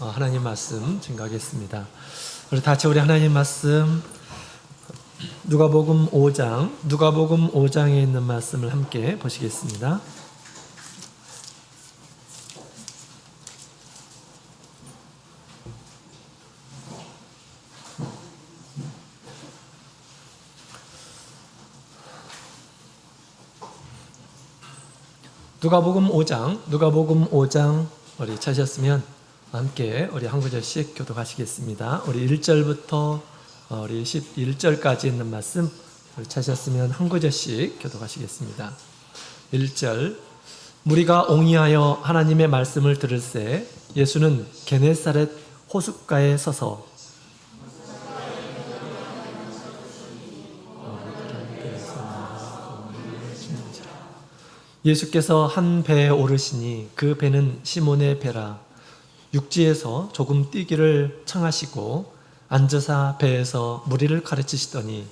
하나님 말씀 증거하겠습니다. 우리 다 같이 우리 하나님 말씀 누가복음 5장에 있는 말씀을 함께 보시겠습니다. 누가복음 5장 우리 찾으셨으면 함께 우리 한 구절씩 교독하시겠습니다. 우리 1절부터 우리 11절까지 있는 말씀 우리 찾으셨으면 한 구절씩 교독하시겠습니다. 1절 무리가 옹이하여 하나님의 말씀을 들을새 예수는 게네사렛 호숫가에 서서 예수께서 한 배에 오르시니 그 배는 시몬의 배라. 육지에서 조금 뛰기를 청하시고 앉으사 배에서 무리를 가르치시더니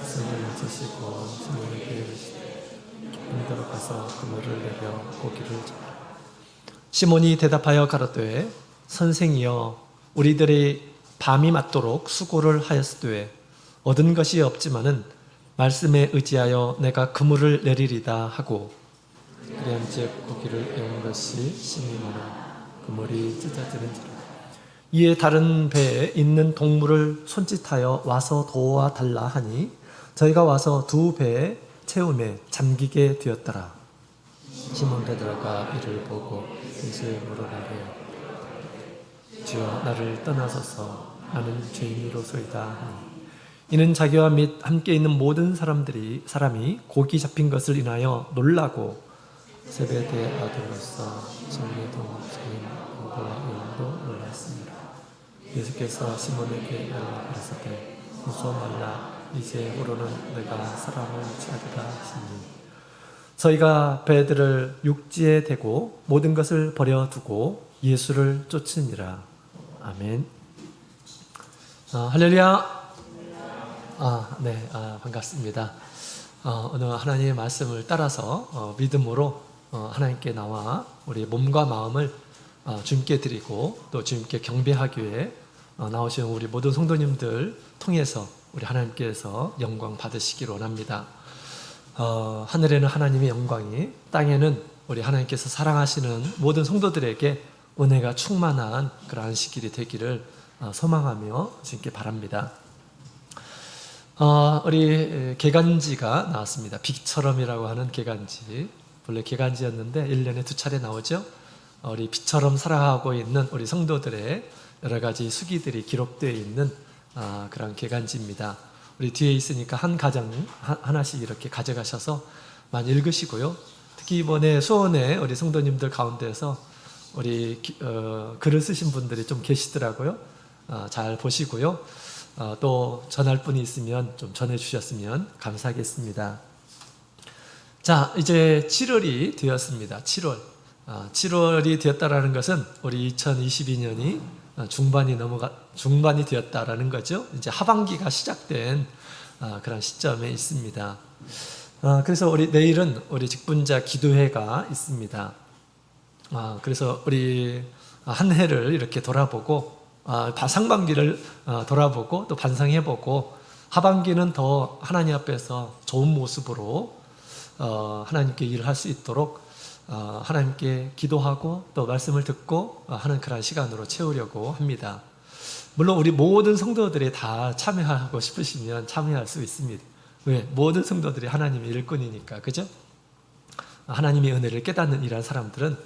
손을 드시고 시몬에게 이르시되 깊은 데로 가서 그물을 내려 고기를 잡으라. 시몬이 대답하여 가로되 선생이여 우리들이 밤이 맞도록 수고를 하였으되 얻은 것이 없지만은 말씀에 의지하여 내가 그물을 내리리다 하고 그리한즉 고기를 애운 것이 심히 많아 그물이 찢어지는지라. 이에 다른 배에 있는 동물을 손짓하여 와서 도와달라 하니 저희가 와서 두 배에 채움에 잠기게 되었더라. 시몬 베드로가 이를 보고 예수의 물어가되 주여 나를 떠나소서 나는 죄인이로소이다 하니 이는 자기와 및 함께 있는 모든 사람이 고기 잡힌 것을 인하여 놀라고 세베대의 아들로서 정의 동업자인 베드로와 요한도 놀랐습니다. 예수께서 시몬에게 가르치되 무서워 말라 이제후로는 내가 사람을 취하리라 하시니 저희가 배들을 육지에 대고 모든 것을 버려두고 예수를 쫓으니라. 아멘. 할렐루야. 반갑습니다. 오늘 하나님의 말씀을 따라서 믿음으로 하나님께 나와 우리 몸과 마음을 주님께 드리고 또 주님께 경배하기 위해 나오신 우리 모든 성도님들 통해서 우리 하나님께서 영광 받으시기를 원합니다. 하늘에는 하나님의 영광이, 땅에는 우리 하나님께서 사랑하시는 모든 성도들에게 은혜가 충만한 그런 안식일이 되기를 소망하며 주님께 바랍니다. 우리 개간지가 나왔습니다. 비처럼이라고 하는 개간지. 원래 개간지였는데 1년에 2차례 나오죠. 우리 비처럼 살아가고 있는 우리 성도들의 여러 가지 수기들이 기록되어 있는 그런 개간지입니다. 우리 뒤에 있으니까 한 가정 하나씩 이렇게 가져가셔서 많이 읽으시고요. 특히 이번에 수원에 우리 성도님들 가운데서 우리 글을 쓰신 분들이 좀 계시더라고요. 잘 보시고요. 또 전할 분이 있으면 좀 전해주셨으면 감사하겠습니다. 자, 이제 7월이 되었습니다. 7월이 되었다라는 것은 우리 2022년이 중반이 되었다라는 거죠. 이제 하반기가 시작된 그런 시점에 있습니다. 그래서 우리 내일은 우리 직분자 기도회가 있습니다. 그래서 우리 한 해를 이렇게 돌아보고 상반기를 돌아보고 또 반성해보고 하반기는 더 하나님 앞에서 좋은 모습으로 하나님께 일을 할 수 있도록 하나님께 기도하고 또 말씀을 듣고 하는 그런 시간으로 채우려고 합니다. 물론 우리 모든 성도들이 다 참여하고 싶으시면 참여할 수 있습니다. 왜? 모든 성도들이 하나님의 일꾼이니까, 그죠? 하나님의 은혜를 깨닫는 이런 사람들은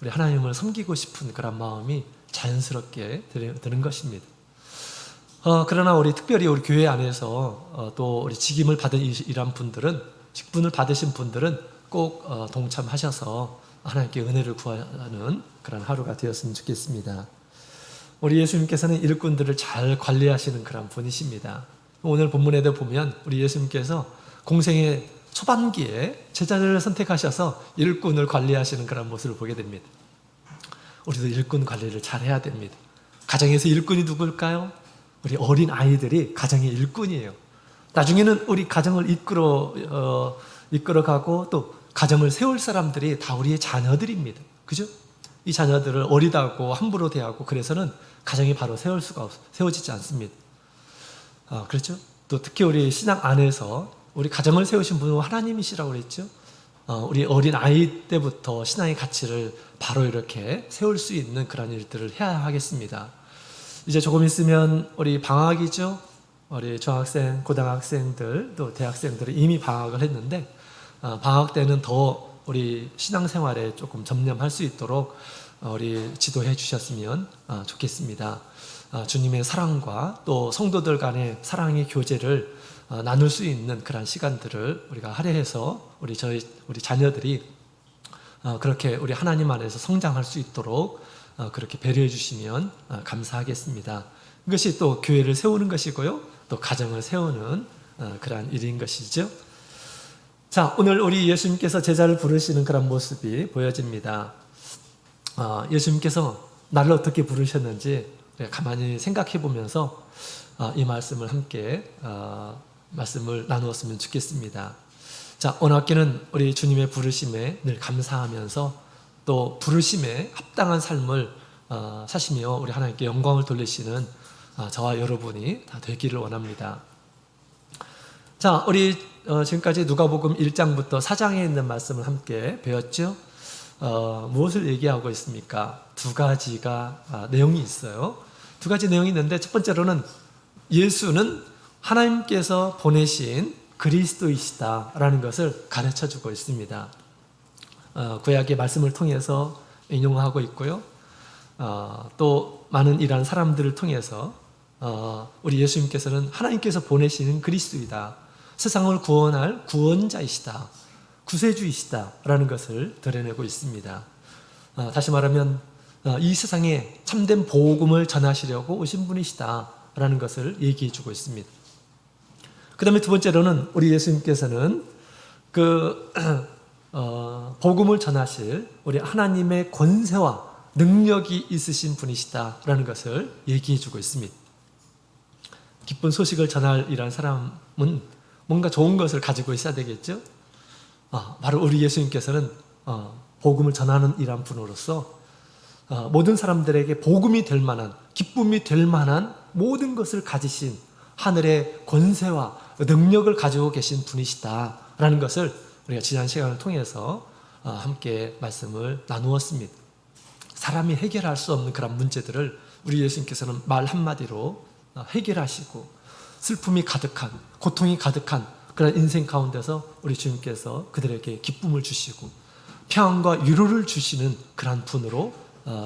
우리 하나님을 섬기고 싶은 그런 마음이 자연스럽게 드는 것입니다. 그러나 우리 특별히 우리 교회 안에서 또 우리 직임을 받은 이런 분들은, 직분을 받으신 분들은 꼭 동참하셔서 하나님께 은혜를 구하는 그런 하루가 되었으면 좋겠습니다. 우리 예수님께서는 일꾼들을 잘 관리하시는 그런 분이십니다. 오늘 본문에도 보면 우리 예수님께서 공생의 초반기에 제자들을 선택하셔서 일꾼을 관리하시는 그런 모습을 보게 됩니다. 우리도 일꾼 관리를 잘 해야 됩니다. 가정에서 일꾼이 누굴까요? 우리 어린 아이들이 가정의 일꾼이에요. 나중에는 우리 가정을 이끌어가고 또 가정을 세울 사람들이 다 우리의 자녀들입니다. 그죠? 이 자녀들을 어리다고 함부로 대하고 그래서는 가정이 바로 세워지지 않습니다. 그렇죠? 또 특히 우리 신앙 안에서 우리 가정을 세우신 분은 하나님이시라고 그랬죠. 우리 어린 아이 때부터 신앙의 가치를 바로 이렇게 세울 수 있는 그런 일들을 해야 하겠습니다. 이제 조금 있으면 우리 방학이죠. 우리 중학생, 고등학생들, 또 대학생들은 이미 방학을 했는데 방학 때는 더 우리 신앙생활에 조금 전념할 수 있도록 우리 지도해 주셨으면 좋겠습니다. 주님의 사랑과 또 성도들 간의 사랑의 교제를 나눌 수 있는 그런 시간들을 우리가 할애해서 우리 자녀들이 그렇게 우리 하나님 안에서 성장할 수 있도록 그렇게 배려해 주시면 감사하겠습니다. 이것이 또 교회를 세우는 것이고요, 또 가정을 세우는 그러한 일인 것이죠. 자, 오늘 우리 예수님께서 제자를 부르시는 그런 모습이 보여집니다. 예수님께서 나를 어떻게 부르셨는지 가만히 생각해 보면서 이 말씀을 함께 말씀을 나누었으면 좋겠습니다. 자, 오늘 학기는 우리 주님의 부르심에 늘 감사하면서 또 부르심에 합당한 삶을 사시며 우리 하나님께 영광을 돌리시는 저와 여러분이 다 되기를 원합니다. 자, 우리 지금까지 누가복음 1장부터 4장에 있는 말씀을 함께 배웠죠. 무엇을 얘기하고 있습니까? 두 가지가 내용이 있어요. 두 가지 내용이 있는데, 첫 번째로는 예수는 하나님께서 보내신 그리스도이시다라는 것을 가르쳐주고 있습니다. 구약의 말씀을 통해서 인용하고 있고요. 또 많은 이러한 사람들을 통해서 우리 예수님께서는 하나님께서 보내시는 그리스도이다, 세상을 구원할 구원자이시다, 구세주이시다라는 것을 드러내고 있습니다. 다시 말하면 이 세상에 참된 복음을 전하시려고 오신 분이시다라는 것을 얘기해 주고 있습니다. 그 다음에 두 번째로는 우리 예수님께서는 복음을 전하실 우리 하나님의 권세와 능력이 있으신 분이시다라는 것을 얘기해 주고 있습니다. 기쁜 소식을 전할 이런 사람은 뭔가 좋은 것을 가지고 있어야 되겠죠. 바로 우리 예수님께서는 복음을 전하는 이런 분으로서 모든 사람들에게 복음이 될 만한, 기쁨이 될 만한 모든 것을 가지신 하늘의 권세와 능력을 가지고 계신 분이시다라는 것을 우리가 지난 시간을 통해서 함께 말씀을 나누었습니다. 사람이 해결할 수 없는 그런 문제들을 우리 예수님께서는 말 한마디로 해결하시고, 슬픔이 가득한, 고통이 가득한 그런 인생 가운데서 우리 주님께서 그들에게 기쁨을 주시고 평안과 위로를 주시는 그런 분으로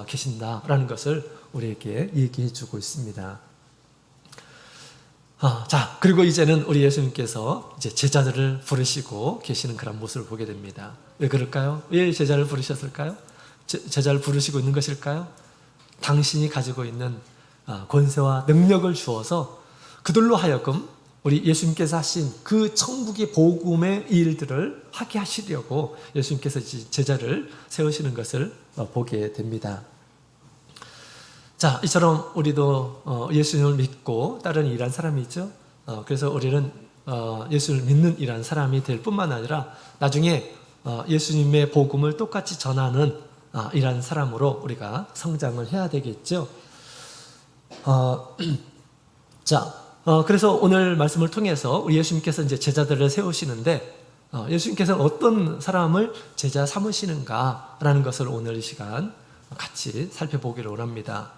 계신다라는 것을 우리에게 얘기해 주고 있습니다. 자, 그리고 이제는 우리 예수님께서 이제 제자들을 부르시고 계시는 그런 모습을 보게 됩니다. 왜 그럴까요? 왜 제자를 부르셨을까요? 제자를 부르시고 있는 것일까요? 당신이 가지고 있는 권세와 능력을 주어서 그들로 하여금 우리 예수님께서 하신 그 천국의 복음의 일들을 하게 하시려고 예수님께서 제자를 세우시는 것을 보게 됩니다. 자, 이처럼 우리도 예수님을 믿고 따르는 이러한 사람이죠. 그래서 우리는 예수를 믿는 이러한 사람이 될 뿐만 아니라 나중에 예수님의 복음을 똑같이 전하는 이러한 사람으로 우리가 성장을 해야 되겠죠. 자, 그래서 오늘 말씀을 통해서 우리 예수님께서 이제 제자들을 세우시는데 예수님께서는 어떤 사람을 제자 삼으시는가라는 것을 오늘 이 시간 같이 살펴보기를 원합니다.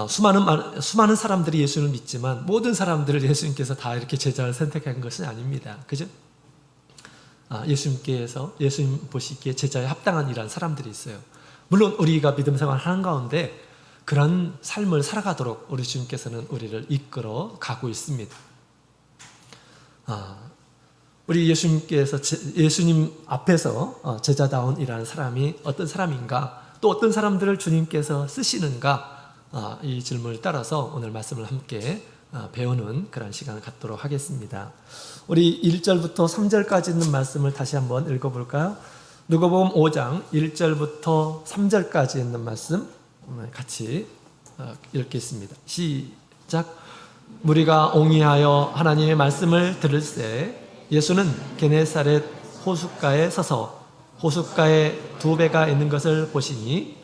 수많은 사람들이 예수를 믿지만 모든 사람들을 예수님께서 다 이렇게 제자를 선택한 것은 아닙니다. 그죠? 예수님 보시기에 제자에 합당한 이런 사람들이 있어요. 물론 우리가 믿음 생활 하는 가운데 그런 삶을 살아가도록 우리 주님께서는 우리를 이끌어 가고 있습니다. 우리 예수님 앞에서 제자다운 이라는 사람이 어떤 사람인가, 또 어떤 사람들을 주님께서 쓰시는가, 이 질문을 따라서 오늘 말씀을 함께 배우는 그런 시간을 갖도록 하겠습니다. 우리 1절부터 3절까지 있는 말씀을 다시 한번 읽어볼까요? 누가복음 5장 1절부터 3절까지 있는 말씀 같이 읽겠습니다. 시작. 무리가 옹이하여 하나님의 말씀을 들을새 예수는 게네사렛 호숫가에 서서 호숫가에 두 배가 있는 것을 보시니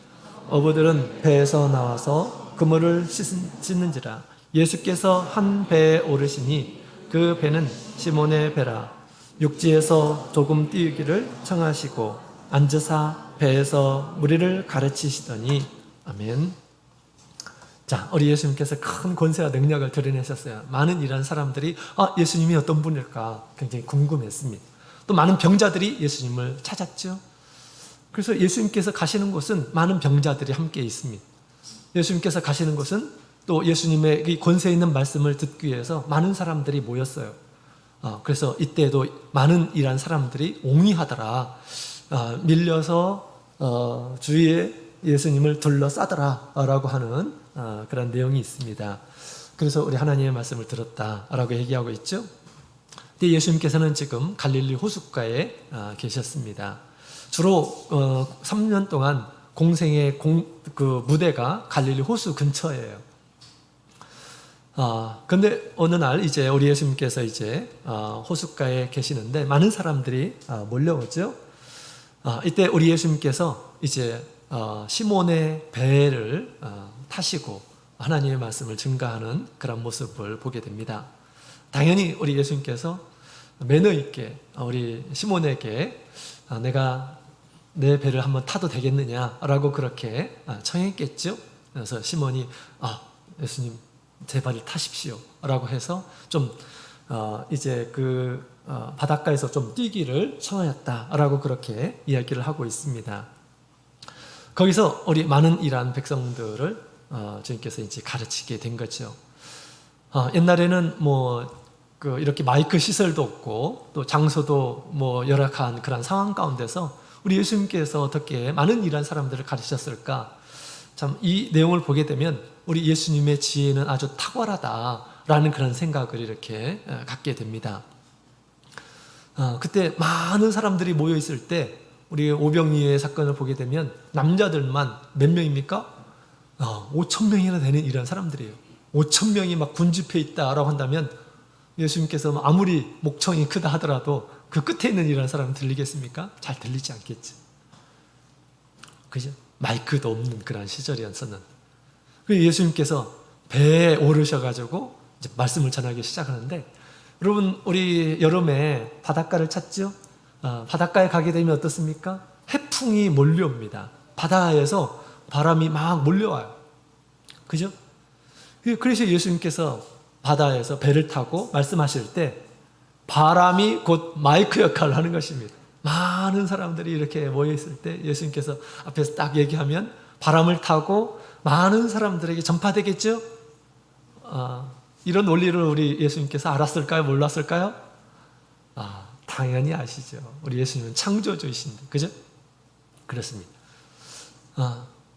어부들은 배에서 나와서 그물을 씻는지라. 예수께서 한 배에 오르시니 그 배는 시몬의 배라. 육지에서 조금 띄우기를 청하시고 앉으사 배에서 무리를 가르치시더니. 아멘. 자, 우리 예수님께서 큰 권세와 능력을 드러내셨어요. 많은 일하는 사람들이 예수님이 어떤 분일까 굉장히 궁금했습니다. 또 많은 병자들이 예수님을 찾았죠. 그래서 예수님께서 가시는 곳은 많은 병자들이 함께 있습니다. 예수님께서 가시는 곳은 또 예수님의 이 권세 있는 말씀을 듣기 위해서 많은 사람들이 모였어요. 그래서 이때도 많은 일한 사람들이 옹이하더라. 밀려서 주위에 예수님을 둘러싸더라 라고 하는 그런 내용이 있습니다. 그래서 우리 하나님의 말씀을 들었다라고 얘기하고 있죠. 근데 예수님께서는 지금 갈릴리 호숫가에 계셨습니다. 주로 3년 동안 공생의 그 무대가 갈릴리 호수 근처예요. 근데 어느 날 이제 우리 예수님께서 이제 호숫가에 계시는데 많은 사람들이 몰려오죠. 이때 우리 예수님께서 이제 시몬의 배를 타시고 하나님의 말씀을 증가하는 그런 모습을 보게 됩니다. 당연히 우리 예수님께서 매너 있게 우리 시몬에게 내가 내 배를 한번 타도 되겠느냐라고 그렇게 청했겠죠. 그래서 시몬이 예수님 제 발을 타십시오 라고 해서 좀 이제 그 바닷가에서 좀 뛰기를 청하였다라고 그렇게 이야기를 하고 있습니다. 거기서 우리 많은 일한 백성들을 주님께서 이제 가르치게 된 거죠. 옛날에는 이렇게 마이크 시설도 없고 또 장소도 열악한 그런 상황 가운데서 우리 예수님께서 어떻게 많은 일한 사람들을 가르치셨을까? 참 이 내용을 보게 되면 우리 예수님의 지혜는 아주 탁월하다라는 그런 생각을 이렇게 갖게 됩니다. 그때 많은 사람들이 모여 있을 때 우리 오병이의 사건을 보게 되면 남자들만 몇 명입니까? 5천 명이나 되는 이런 사람들이에요. 5천 명이 막 군집해 있다라고 한다면 예수님께서 아무리 목청이 크다 하더라도 그 끝에 있는 이런 사람은 들리겠습니까? 잘 들리지 않겠지. 그죠? 마이크도 없는 그런 시절이었었는. 그래서 예수님께서 배에 오르셔가지고 이제 말씀을 전하기 시작하는데, 여러분 우리 여름에 바닷가를 찾죠? 바닷가에 가게 되면 어떻습니까? 해풍이 몰려옵니다. 바다에서 바람이 막 몰려와요. 그죠? 그래서 예수님께서 바다에서 배를 타고 말씀하실 때 바람이 곧 마이크 역할을 하는 것입니다. 많은 사람들이 이렇게 모여있을 때 예수님께서 앞에서 딱 얘기하면 바람을 타고 많은 사람들에게 전파되겠죠? 이런 원리를 우리 예수님께서 알았을까요? 몰랐을까요? 당연히 아시죠. 우리 예수님은 창조주이신데, 그죠? 그렇습니다.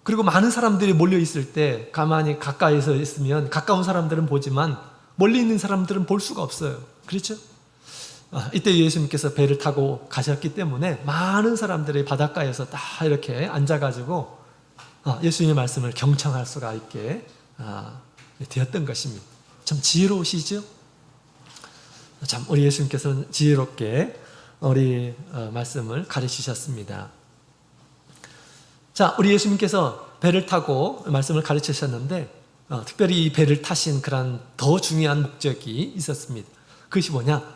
그리고 많은 사람들이 몰려있을 때 가만히 가까이서 있으면 가까운 사람들은 보지만 멀리 있는 사람들은 볼 수가 없어요. 그렇죠? 이때 예수님께서 배를 타고 가셨기 때문에 많은 사람들이 바닷가에서 다 이렇게 앉아가지고 예수님의 말씀을 경청할 수가 있게 되었던 것입니다. 참 지혜로우시죠? 참 우리 예수님께서는 지혜롭게 우리 말씀을 가르치셨습니다. 자, 우리 예수님께서 배를 타고 말씀을 가르치셨는데 특별히 이 배를 타신 그런 더 중요한 목적이 있었습니다. 그것이 뭐냐?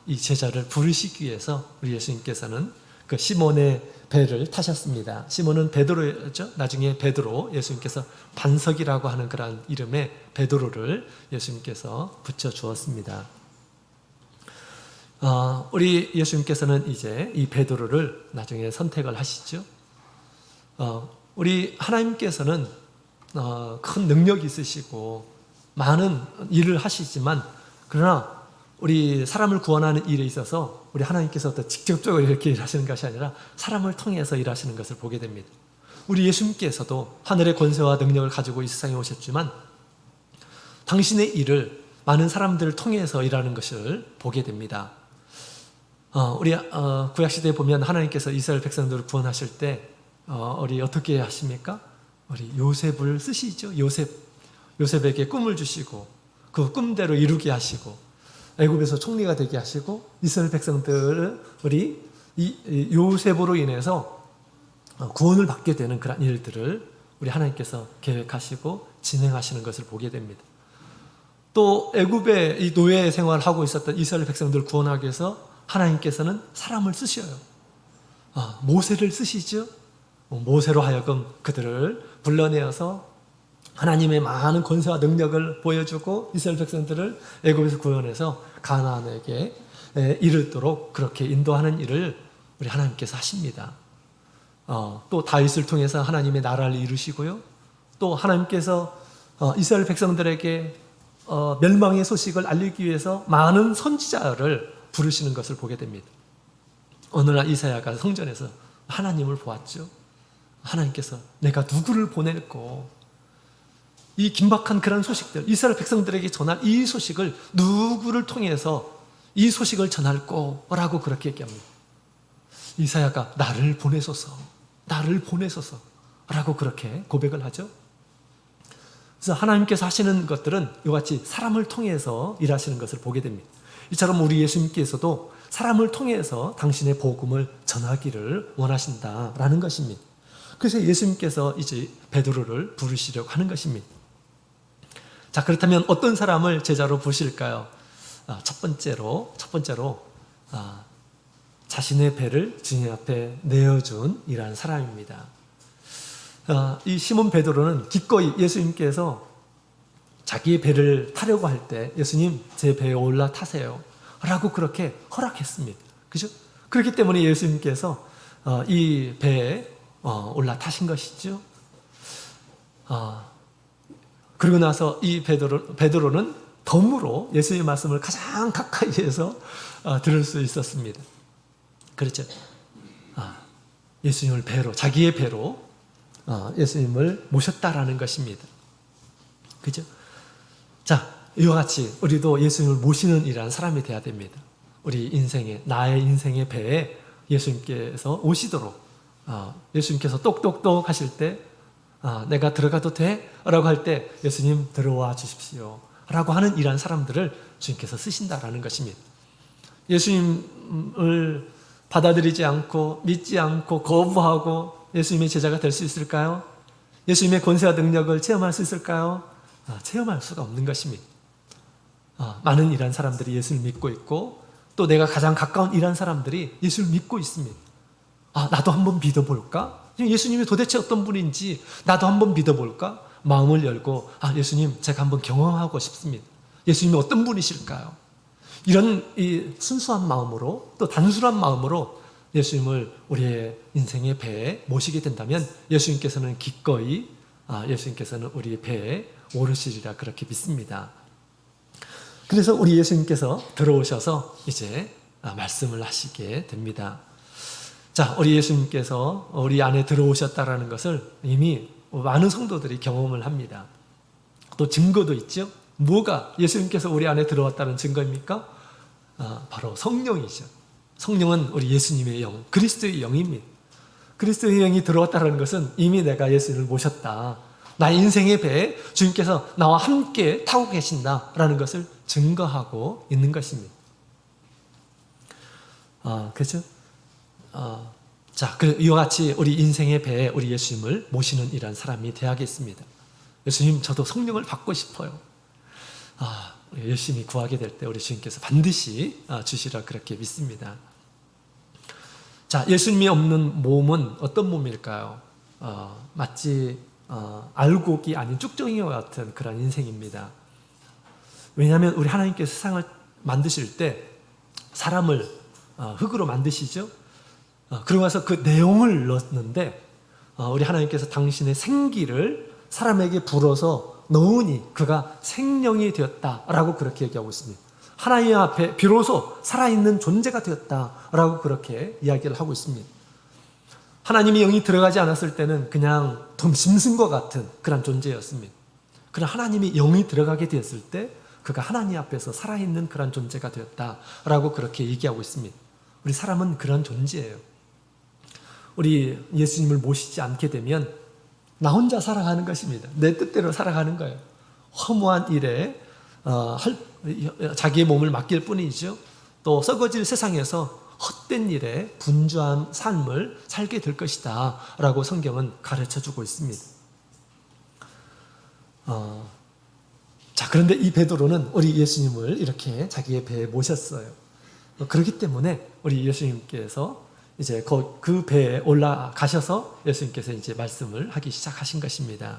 이 제자를 부르시기 위해서 우리 예수님께서는 그 시몬의 배를 타셨습니다. 시몬은 베드로였죠. 나중에 베드로, 예수님께서 반석이라고 하는 그런 이름의 베드로를 예수님께서 붙여주었습니다. 우리 예수님께서는 이제 이 베드로를 나중에 선택을 하시죠. 우리 하나님께서는 큰 능력이 있으시고 많은 일을 하시지만, 그러나 우리 사람을 구원하는 일에 있어서 우리 하나님께서 직접적으로 이렇게 일하시는 것이 아니라 사람을 통해서 일하시는 것을 보게 됩니다. 우리 예수님께서도 하늘의 권세와 능력을 가지고 이 세상에 오셨지만 당신의 일을 많은 사람들을 통해서 일하는 것을 보게 됩니다. 우리 구약시대에 보면 하나님께서 이스라엘 백성들을 구원하실 때 우리 어떻게 하십니까? 우리 요셉을 쓰시죠. 요셉에게 꿈을 주시고 그 꿈대로 이루게 하시고 애굽에서 총리가 되게 하시고 이스라엘 백성들을 우리 이 요셉으로 인해서 구원을 받게 되는 그런 일들을 우리 하나님께서 계획하시고 진행하시는 것을 보게 됩니다. 또 애굽의 이 노예 생활을 하고 있었던 이스라엘 백성들을 구원하기 위해서 하나님께서는 사람을 쓰셔요. 모세를 쓰시죠. 모세로 하여금 그들을 불러내어서 하나님의 많은 권세와 능력을 보여주고 이스라엘 백성들을 애굽에서 구원해서 가나안에게 이르도록 그렇게 인도하는 일을 우리 하나님께서 하십니다. 또 다윗을 통해서 하나님의 나라를 이루시고요. 또 하나님께서 이스라엘 백성들에게 멸망의 소식을 알리기 위해서 많은 선지자를 부르시는 것을 보게 됩니다. 어느 날 이사야가 성전에서 하나님을 보았죠. 하나님께서 내가 누구를 보낼고 이 긴박한 그런 소식들, 이스라엘 백성들에게 전할 이 소식을 누구를 통해서 이 소식을 전할꼬라고 그렇게 얘기합니다. 이사야가 나를 보내소서 라고 그렇게 고백을 하죠. 그래서 하나님께서 하시는 것들은 이와 같이 사람을 통해서 일하시는 것을 보게 됩니다. 이처럼 우리 예수님께서도 사람을 통해서 당신의 복음을 전하기를 원하신다라는 것입니다. 그래서 예수님께서 이제 베드로를 부르시려고 하는 것입니다. 자, 그렇다면 어떤 사람을 제자로 부르실까요? 첫 번째로 자신의 배를 주님 앞에 내어준 이러한 사람입니다. 이 시몬 베드로는 기꺼이 예수님께서 자기의 배를 타려고 할 때 예수님 제 배에 올라타세요 라고 그렇게 허락했습니다. 그죠? 그렇기 때문에 예수님께서 이 배에 올라타신 것이죠. 그리고 나서 이 베드로는 덤으로 예수님의 말씀을 가장 가까이에서 들을 수 있었습니다. 그렇죠? 예수님을 배로, 자기의 배로 예수님을 모셨다라는 것입니다. 그죠? 자, 이와 같이 우리도 예수님을 모시는 이라는 사람이 되어야 됩니다. 우리 나의 인생의 배에 예수님께서 오시도록, 예수님께서 똑똑똑 하실 때, 내가 들어가도 돼? 라고 할 때, 예수님 들어와 주십시오. 라고 하는 이러한 사람들을 주님께서 쓰신다라는 것입니다. 예수님을 받아들이지 않고, 믿지 않고, 거부하고, 예수님의 제자가 될 수 있을까요? 예수님의 권세와 능력을 체험할 수 있을까요? 체험할 수가 없는 것입니다. 많은 이러한 사람들이 예수를 믿고 있고, 또 내가 가장 가까운 이러한 사람들이 예수를 믿고 있습니다. 나도 한번 믿어볼까? 예수님이 도대체 어떤 분인지 나도 한번 믿어볼까? 마음을 열고, 예수님 제가 한번 경험하고 싶습니다. 예수님이 어떤 분이실까요? 이런 이 순수한 마음으로, 또 단순한 마음으로 예수님을 우리의 인생의 배에 모시게 된다면 예수님께서는 기꺼이 예수님께서는 우리의 배에 오르시리라 그렇게 믿습니다. 그래서 우리 예수님께서 들어오셔서 이제 말씀을 하시게 됩니다. 자, 우리 예수님께서 우리 안에 들어오셨다라는 것을 이미 많은 성도들이 경험을 합니다. 또 증거도 있죠. 뭐가 예수님께서 우리 안에 들어왔다는 증거입니까? 바로 성령이죠. 성령은 우리 예수님의 영, 그리스도의 영입니다. 그리스도의 영이 들어왔다는 것은 이미 내가 예수님을 모셨다. 나의 인생의 배에 주님께서 나와 함께 타고 계신다라는 것을 증거하고 있는 것입니다. 그렇죠? 자, 이와 같이 우리 인생의 배에 우리 예수님을 모시는 이런 사람이 되어야겠습니다. 예수님, 저도 성령을 받고 싶어요. 열심히 구하게 될 때 우리 주님께서 반드시 주시라 그렇게 믿습니다. 자, 예수님이 없는 몸은 어떤 몸일까요? 마치 알곡이 아닌 쭉정이와 같은 그런 인생입니다. 왜냐하면 우리 하나님께서 세상을 만드실 때 사람을 흙으로 만드시죠. 그러고 나서 그 내용을 넣었는데 우리 하나님께서 당신의 생기를 사람에게 불어서 넣으니 그가 생명이 되었다라고 그렇게 얘기하고 있습니다. 하나님 앞에 비로소 살아있는 존재가 되었다라고 그렇게 이야기를 하고 있습니다. 하나님의 영이 들어가지 않았을 때는 그냥 좀 짐승과 같은 그런 존재였습니다. 그러나 하나님의 영이 들어가게 되었을 때 그가 하나님 앞에서 살아있는 그런 존재가 되었다라고 그렇게 얘기하고 있습니다. 우리 사람은 그런 존재예요. 우리 예수님을 모시지 않게 되면 나 혼자 살아가는 것입니다. 내 뜻대로 살아가는 거예요. 허무한 일에 자기의 몸을 맡길 뿐이죠. 또 썩어질 세상에서 헛된 일에 분주한 삶을 살게 될 것이다 라고 성경은 가르쳐주고 있습니다. 자, 그런데 이 베드로는 우리 예수님을 이렇게 자기의 배에 모셨어요. 그렇기 때문에 우리 예수님께서 이제 그 배에 올라가셔서 예수님께서 이제 말씀을 하기 시작하신 것입니다.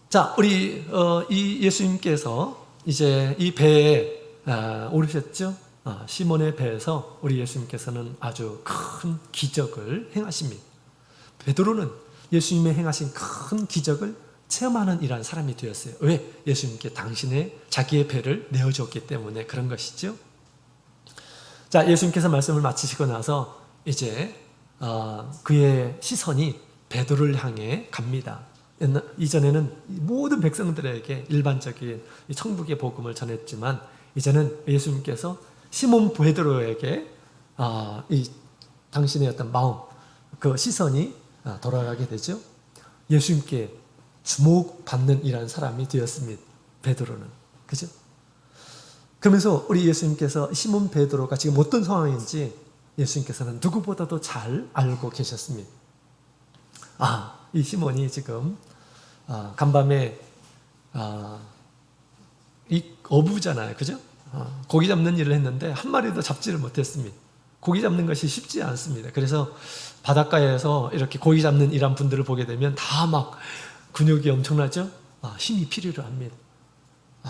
자, 우리 이 예수님께서 이제 이 배에 오르셨죠? 시몬의 배에서 우리 예수님께서는 아주 큰 기적을 행하십니다. 베드로는 예수님의 행하신 큰 기적을 체험하는 이러한 사람이 되었어요. 왜? 예수님께 자기의 배를 내어주었기 때문에 그런 것이죠. 자, 예수님께서 말씀을 마치시고 나서 이제 그의 시선이 베드로를 향해 갑니다. 이전에는 모든 백성들에게 일반적인 천국의 복음을 전했지만 이제는 예수님께서 시몬 베드로에게 이 당신의 어떤 마음, 그 시선이 돌아가게 되죠. 예수님께 주목받는 이라는 사람이 되었습니다. 베드로는. 그죠? 그러면서 우리 예수님께서 시몬 베드로가 지금 어떤 상황인지 예수님께서는 누구보다도 잘 알고 계셨습니다. 이 시몬이 지금 간밤에 이 어부잖아요. 그죠? 고기 잡는 일을 했는데 한 마리도 잡지를 못했습니다. 고기 잡는 것이 쉽지 않습니다. 그래서 바닷가에서 이렇게 고기 잡는 이런 분들을 보게 되면 다 막 근육이 엄청나죠? 힘이 필요로 합니다.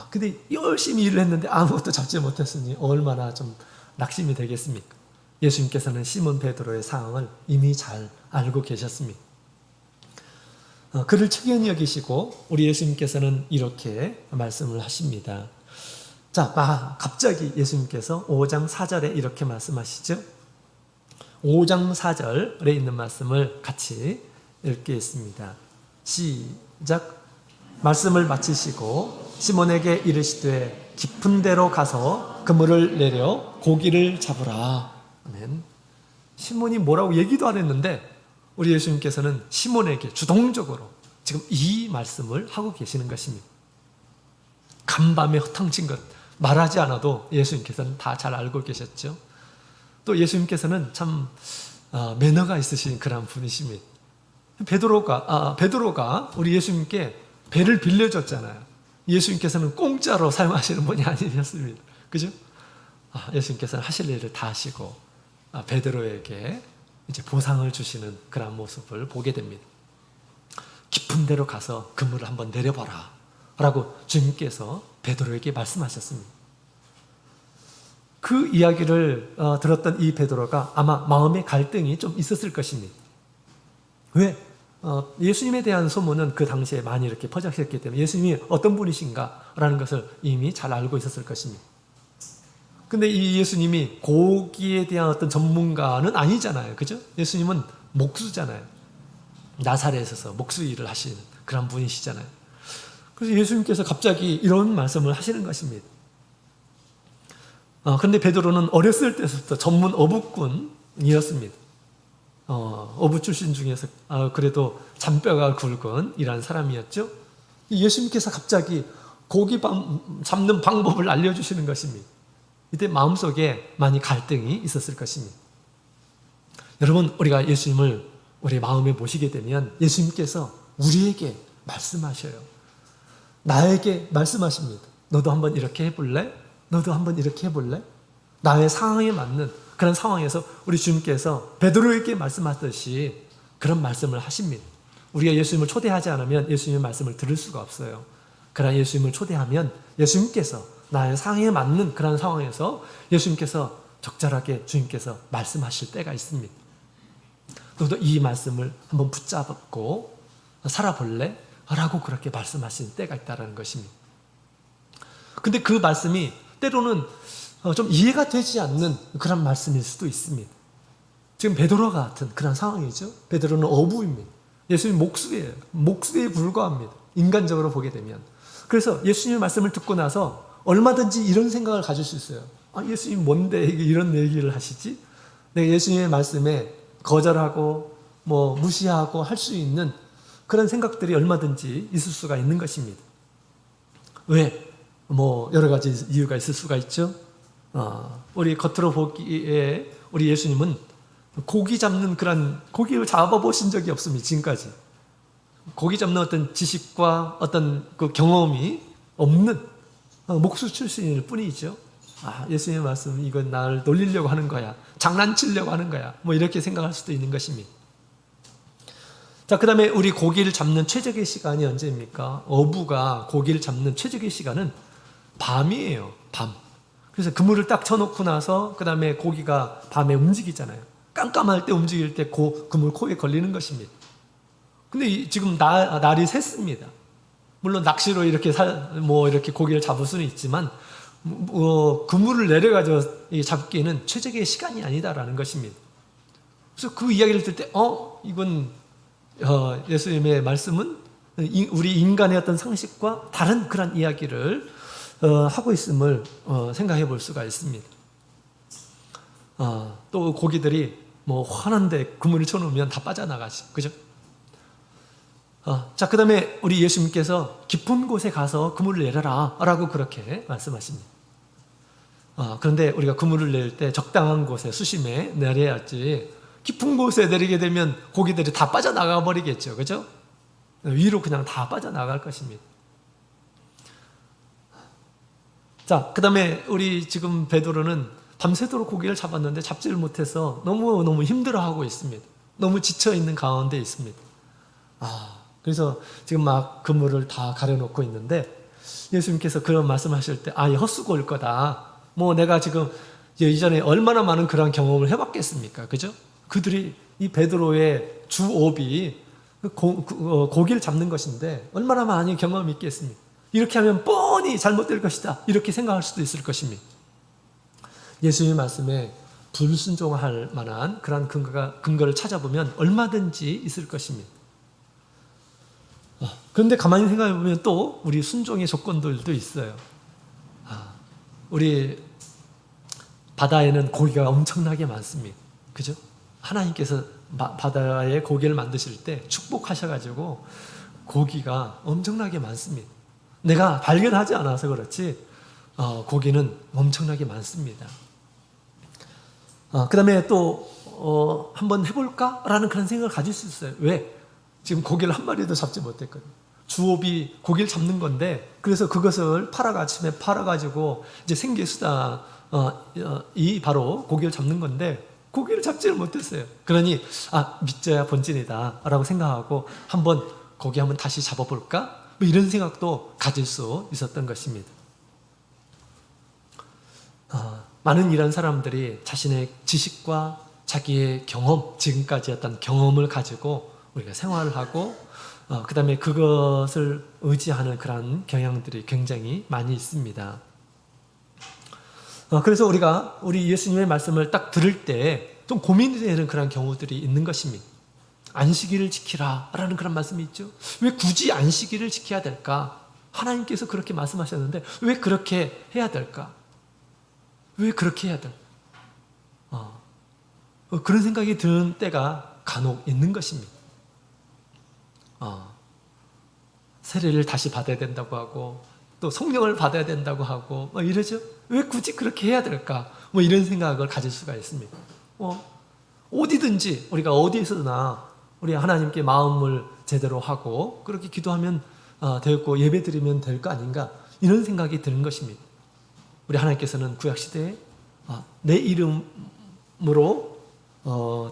근데 열심히 일을 했는데 아무것도 잡지 못했으니 얼마나 좀 낙심이 되겠습니까? 예수님께서는 시몬 베드로의 상황을 이미 잘 알고 계셨습니다. 그를 측연히 여기시고 우리 예수님께서는 이렇게 말씀을 하십니다. 자, 갑자기 예수님께서 5장 4절에 이렇게 말씀하시죠. 5장 4절에 있는 말씀을 같이 읽겠습니다. 시작. 말씀을 마치시고 시몬에게 이르시되 깊은 데로 가서 그물을 내려 고기를 잡으라. 아멘. 시몬이 뭐라고 얘기도 안 했는데 우리 예수님께서는 시몬에게 주동적으로 지금 이 말씀을 하고 계시는 것입니다. 간밤에 허탕친 것 말하지 않아도 예수님께서는 다 잘 알고 계셨죠. 또 예수님께서는 참 매너가 있으신 그런 분이십니다. 베드로가 우리 예수님께 배를 빌려줬잖아요. 예수님께서는 공짜로 사용하시는 분이 아니셨습니다. 그죠? 예수님께서는 하실 일을 다 하시고 베드로에게 이제 보상을 주시는 그런 모습을 보게 됩니다. 깊은 데로 가서 그물을 한번 내려봐라 라고 주님께서 베드로에게 말씀하셨습니다. 그 이야기를 들었던 이 베드로가 아마 마음의 갈등이 좀 있었을 것입니다. 왜? 예수님에 대한 소문은 그 당시에 많이 이렇게 퍼졌기 때문에 예수님이 어떤 분이신가 라는 것을 이미 잘 알고 있었을 것입니다. 근데 이 예수님이 고기에 대한 어떤 전문가는 아니잖아요. 그죠? 예수님은 목수잖아요. 나사렛에서 목수 일을 하시는 그런 분이시잖아요. 그래서 예수님께서 갑자기 이런 말씀을 하시는 것입니다. 그런데 베드로는 어렸을 때부터 전문 어부꾼이었습니다. 어부 출신 중에서 그래도 잔뼈가 굵은 이런 사람이었죠. 예수님께서 갑자기 고기 잡는 방법을 알려주시는 것입니다. 이때 마음속에 많이 갈등이 있었을 것입니다. 여러분, 우리가 예수님을 우리 마음에 모시게 되면 예수님께서 우리에게 말씀하셔요. 나에게 말씀하십니다. 너도 한번 이렇게 해볼래? 너도 한번 이렇게 해볼래? 나의 상황에 맞는 그런 상황에서 우리 주님께서 베드로에게 말씀하듯이 그런 말씀을 하십니다. 우리가 예수님을 초대하지 않으면 예수님의 말씀을 들을 수가 없어요. 그러나 예수님을 초대하면 예수님께서 나의 상황에 맞는 그런 상황에서 예수님께서 적절하게 주님께서 말씀하실 때가 있습니다. 너도 이 말씀을 한번 붙잡고 살아볼래? 라고 그렇게 말씀하신 때가 있다는 것입니다. 근데 그 말씀이 때로는 좀 이해가 되지 않는 그런 말씀일 수도 있습니다. 지금 베드로 같은 그런 상황이죠. 베드로는 어부입니다. 예수님 목수예요. 목수에 불과합니다. 인간적으로 보게 되면. 그래서 예수님의 말씀을 듣고 나서 얼마든지 이런 생각을 가질 수 있어요. 예수님 뭔데 이런 얘기를 하시지? 내가 예수님의 말씀에 거절하고 무시하고 할 수 있는 그런 생각들이 얼마든지 있을 수가 있는 것입니다. 왜? 여러 가지 이유가 있을 수가 있죠. 우리 겉으로 보기에 우리 예수님은 고기 잡는 그런 고기를 잡아보신 적이 없습니다. 지금까지. 고기 잡는 어떤 지식과 어떤 그 경험이 없는 목수 출신일 뿐이죠. 예수님의 말씀, 이건 나를 놀리려고 하는 거야, 장난치려고 하는 거야, 뭐 이렇게 생각할 수도 있는 것입니다. 자, 그 다음에 우리 고기를 잡는 최적의 시간이 언제입니까? 어부가 고기를 잡는 최적의 시간은 밤이에요. 밤. 그래서 그물을 딱 쳐놓고 나서 그 다음에 고기가 밤에 움직이잖아요. 깜깜할 때 움직일 때 그물 코에 걸리는 것입니다. 근데 지금 날이 샜습니다. 물론 낚시로 이렇게 이렇게 고기를 잡을 수는 있지만 그물을 내려가지고 잡기에는 최적의 시간이 아니다라는 것입니다. 그래서 그 이야기를 들을 때 이건 예수님의 말씀은 우리 인간의 어떤 상식과 다른 그런 이야기를 하고 있음을 생각해 볼 수가 있습니다. 또 고기들이 환한데 그물을 쳐놓으면 다 빠져나가지, 그죠? 자, 그 다음에 우리 예수님께서 깊은 곳에 가서 그물을 내려라 라고 그렇게 말씀하십니다. 그런데 우리가 그물을 낼 때 적당한 곳에 수심에 내려야지, 깊은 곳에 내리게 되면 고기들이 다 빠져나가 버리겠죠, 그죠? 위로 그냥 다 빠져나갈 것입니다. 자, 그 다음에 우리 지금 베드로는 밤새도록 고기를 잡았는데 잡지를 못해서 너무 힘들어하고 있습니다. 너무 지쳐있는 가운데 있습니다. 그래서 지금 막 그물을 다 가려놓고 있는데 예수님께서 그런 말씀하실 때 헛수고일 거다. 내가 지금 이전에 얼마나 많은 그런 경험을 해봤겠습니까? 그죠? 그들이 이 베드로의 주업이 고기를 잡는 것인데 얼마나 많이 경험이 있겠습니까? 이렇게 하면 뻔히 잘못될 것이다, 이렇게 생각할 수도 있을 것입니다. 예수님의 말씀에 불순종할 만한 그런 근거를 찾아보면 얼마든지 있을 것입니다. 그런데 가만히 생각해 보면 또 우리 순종의 조건들도 있어요. 우리 바다에는 고기가 엄청나게 많습니다. 그죠? 하나님께서 바다에 고기를 만드실 때 축복하셔가지고 고기가 엄청나게 많습니다. 내가 발견하지 않아서 그렇지 고기는 엄청나게 많습니다. 그 다음에 또 한번 해볼까? 라는 그런 생각을 가질 수 있어요. 왜? 지금 고기를 한 마리도 잡지 못했거든요. 주업이 고기를 잡는 건데, 그래서 그것을 아침에 팔아가지고 이제 생계수다 이 바로 고기를 잡는 건데 고기를 잡지를 못했어요. 그러니 믿져야 본진이다 라고 생각하고 고기 한번 다시 잡아볼까? 이런 생각도 가질 수 있었던 것입니다. 많은 이런 사람들이 자신의 지식과 자기의 경험, 지금까지 어떤 경험을 가지고 우리가 생활을 하고 그 다음에 그것을 의지하는 그런 경향들이 굉장히 많이 있습니다. 그래서 우리 예수님의 말씀을 딱 들을 때 좀 고민이 되는 그런 경우들이 있는 것입니다. 안식일을 지키라 라는 그런 말씀이 있죠. 왜 굳이 안식일을 지켜야 될까? 하나님께서 그렇게 말씀하셨는데 왜 그렇게 해야 될까? 왜 그렇게 해야 될까? 그런 생각이 드는 때가 간혹 있는 것입니다. 세례를 다시 받아야 된다고 하고 또 성령을 받아야 된다고 하고 이러죠. 왜 굳이 그렇게 해야 될까? 이런 생각을 가질 수가 있습니다. 어디든지 우리가 어디에서나 우리 하나님께 마음을 제대로 하고 그렇게 기도하면 되었고 예배드리면 될 거 아닌가, 이런 생각이 드는 것입니다. 우리 하나님께서는 구약시대에 내 이름으로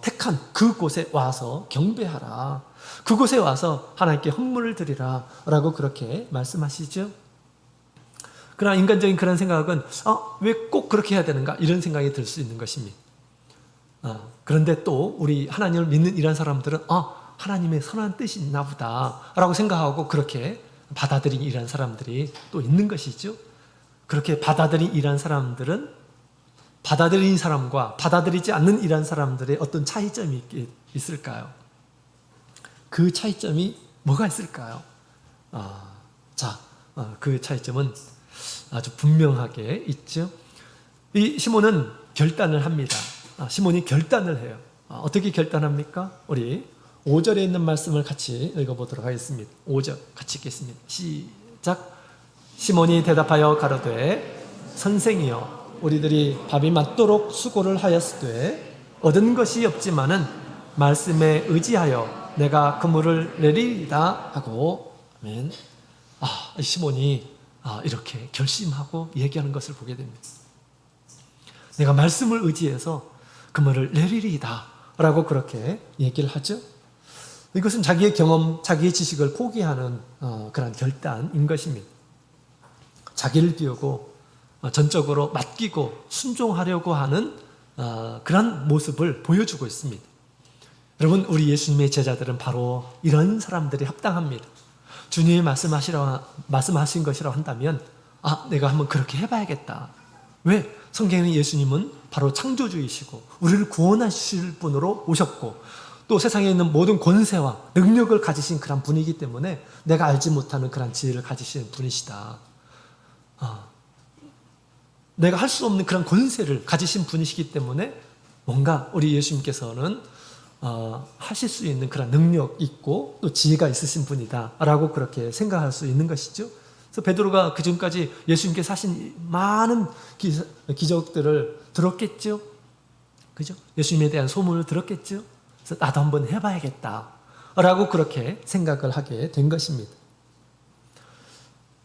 택한 그곳에 와서 경배하라, 그곳에 와서 하나님께 헌물을 드리라 라고 그렇게 말씀하시죠. 그러나 인간적인 그런 생각은 왜 꼭 그렇게 해야 되는가, 이런 생각이 들 수 있는 것입니다. 그런데 또 우리 하나님을 믿는 이런 사람들은 하나님의 선한 뜻이 있나 보다 라고 생각하고 그렇게 받아들인 이런 사람들이 또 있는 것이죠. 그렇게 받아들인 이런 사람들은 받아들인 사람과 받아들이지 않는 이런 사람들의 어떤 차이점이 있을까요? 그 차이점이 뭐가 있을까요? 그 차이점은 아주 분명하게 있죠. 이 시몬은 결단을 합니다. 시몬이 결단을 해요. 어떻게 결단합니까? 우리 5절에 있는 말씀을 같이 읽어보도록 하겠습니다. 5절 같이 읽겠습니다. 시작. 시몬이 대답하여 가로되 선생이여, 우리들이 밥이 맞도록 수고를 하였으되 얻은 것이 없지만은 말씀에 의지하여 내가 그물을 내리리이다 하고, 아멘. 시몬이 이렇게 결심하고 얘기하는 것을 보게 됩니다. 내가 말씀을 의지해서 그물을 내리리이다 라고 그렇게 얘기를 하죠. 이것은 자기의 경험, 자기의 지식을 포기하는 그런 결단인 것입니다. 자기를 비우고 전적으로 맡기고 순종하려고 하는 그런 모습을 보여주고 있습니다. 여러분, 우리 예수님의 제자들은 바로 이런 사람들이 합당합니다. 주님이 말씀하신 것이라고 한다면 내가 한번 그렇게 해봐야겠다. 왜? 성경에는 예수님은 바로 창조주이시고 우리를 구원하실 분으로 오셨고 또 세상에 있는 모든 권세와 능력을 가지신 그런 분이기 때문에 내가 알지 못하는 그런 지혜를 가지신 분이시다. 내가 할 수 없는 그런 권세를 가지신 분이시기 때문에 뭔가 우리 예수님께서는 하실 수 있는 그런 능력 있고 또 지혜가 있으신 분이다 라고 그렇게 생각할 수 있는 것이죠. 그래서 베드로가 그전까지 예수님께서 하신 많은 기적들을 들었겠죠. 그죠? 예수님에 대한 소문을 들었겠죠. 그래서 나도 한번 해봐야겠다 라고 그렇게 생각을 하게 된 것입니다.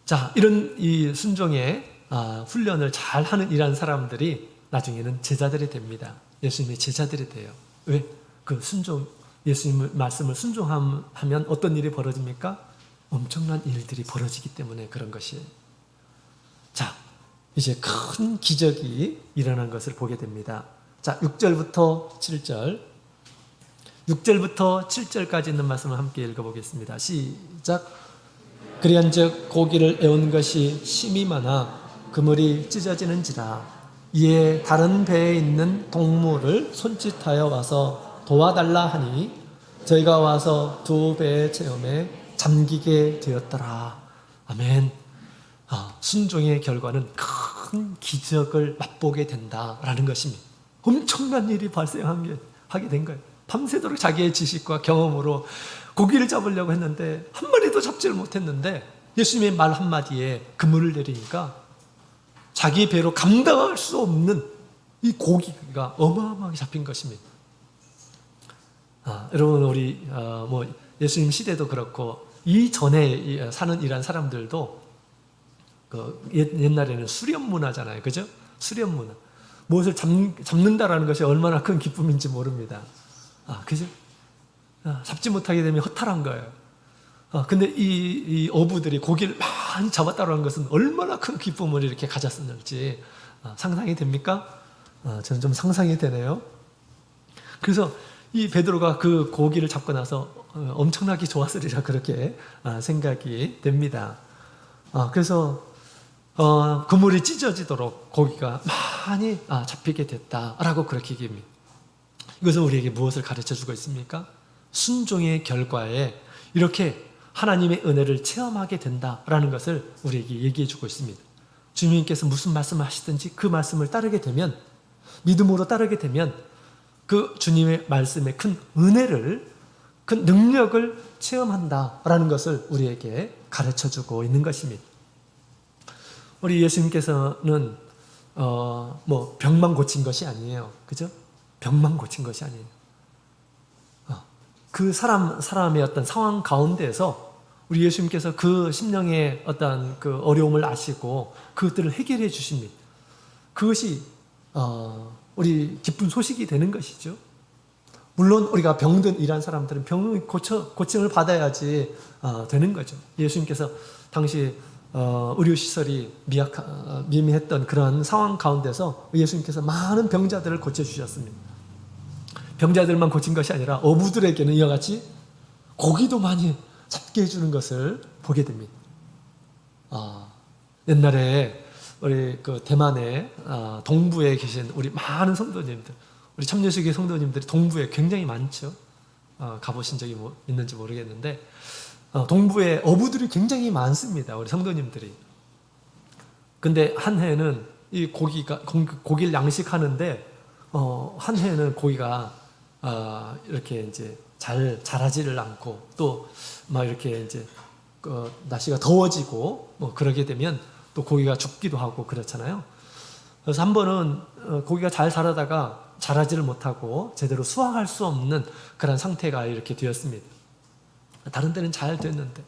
자, 이런 이 순종의 훈련을 잘 하는 이런 사람들이 나중에는 제자들이 됩니다. 예수님의 제자들이 돼요. 왜? 그 예수님의 말씀을 순종하면 어떤 일이 벌어집니까? 엄청난 일들이 벌어지기 때문에 그런 것이에요. 자, 이제 큰 기적이 일어난 것을 보게 됩니다. 자, 6절부터 7절. 6절부터 7절까지 있는 말씀을 함께 읽어보겠습니다. 시작. 그리한즉 고기를 애운 것이 심히 많아 그물이 찢어지는지라. 이에 다른 배에 있는 동물을 손짓하여 와서 도와달라 하니 저희가 와서 두 배의 체험에 잠기게 되었더라. 아멘. 순종의 결과는 큰 기적을 맛보게 된다라는 것입니다. 엄청난 일이 발생하게 된 거예요. 밤새도록 자기의 지식과 경험으로 고기를 잡으려고 했는데 한 마리도 잡지를 못했는데 예수님의 말 한마디에 그물을 내리니까 자기 배로 감당할 수 없는 이 고기가 어마어마하게 잡힌 것입니다. 여러분, 우리 예수님 시대도 그렇고 이전에 사는 이런 사람들도 옛날에는 수련 문화잖아요. 그죠? 수련 문화. 무엇을 잡는다라는 것이 얼마나 큰 기쁨인지 모릅니다. 그죠? 잡지 못하게 되면 허탈한 거예요. 근데 이 어부들이 고기를 많이 잡았다는 것은 얼마나 큰 기쁨을 이렇게 가졌을지 상상이 됩니까? 저는 좀 상상이 되네요. 그래서 이 베드로가 그 고기를 잡고 나서 엄청나게 좋았으리라 그렇게 생각이 됩니다. 그래서 그물이 찢어지도록 고기가 많이 잡히게 됐다라고 그렇게 얘기합니다. 이것은 우리에게 무엇을 가르쳐주고 있습니까? 순종의 결과에 이렇게 하나님의 은혜를 체험하게 된다라는 것을 우리에게 얘기해주고 있습니다. 주님께서 무슨 말씀을 하시든지 그 말씀을 따르게 되면, 믿음으로 따르게 되면 그 주님의 말씀에 큰 은혜를, 큰 능력을 체험한다라는 것을 우리에게 가르쳐주고 있는 것입니다. 우리 예수님께서는 병만 고친 것이 아니에요. 그죠? 병만 고친 것이 아니에요. 그 사람의 어떤 상황 가운데에서 우리 예수님께서 그 심령의 어떤 그 어려움을 아시고 그것들을 해결해 주십니다. 그것이 우리 기쁜 소식이 되는 것이죠. 물론 우리가 병든 이런 사람들은 병을 고침을 받아야지 되는 거죠. 예수님께서 당시 의료시설이 미미했던 그런 상황 가운데서 예수님께서 많은 병자들을 고쳐주셨습니다. 병자들만 고친 것이 아니라 어부들에게는 이와 같이 고기도 많이 잡게 해주는 것을 보게 됩니다. 옛날에 우리 그 대만의 동부에 계신 우리 많은 성도님들, 우리 참여수교 성도님들이 동부에 굉장히 많죠. 가보신 적이 있는지 모르겠는데 동부에 어부들이 굉장히 많습니다. 우리 성도님들이. 근데 한 해는 이 고기를 양식하는데 한 해는 고기가 이렇게 이제 잘 자라지를 않고 또 막 이렇게 이제 날씨가 더워지고 뭐 그러게 되면 또 고기가 죽기도 하고 그렇잖아요. 그래서 한 번은 고기가 잘 자라다가 자라지를 못하고 제대로 수확할 수 없는 그런 상태가 이렇게 되었습니다. 다른 때는 잘 됐는데.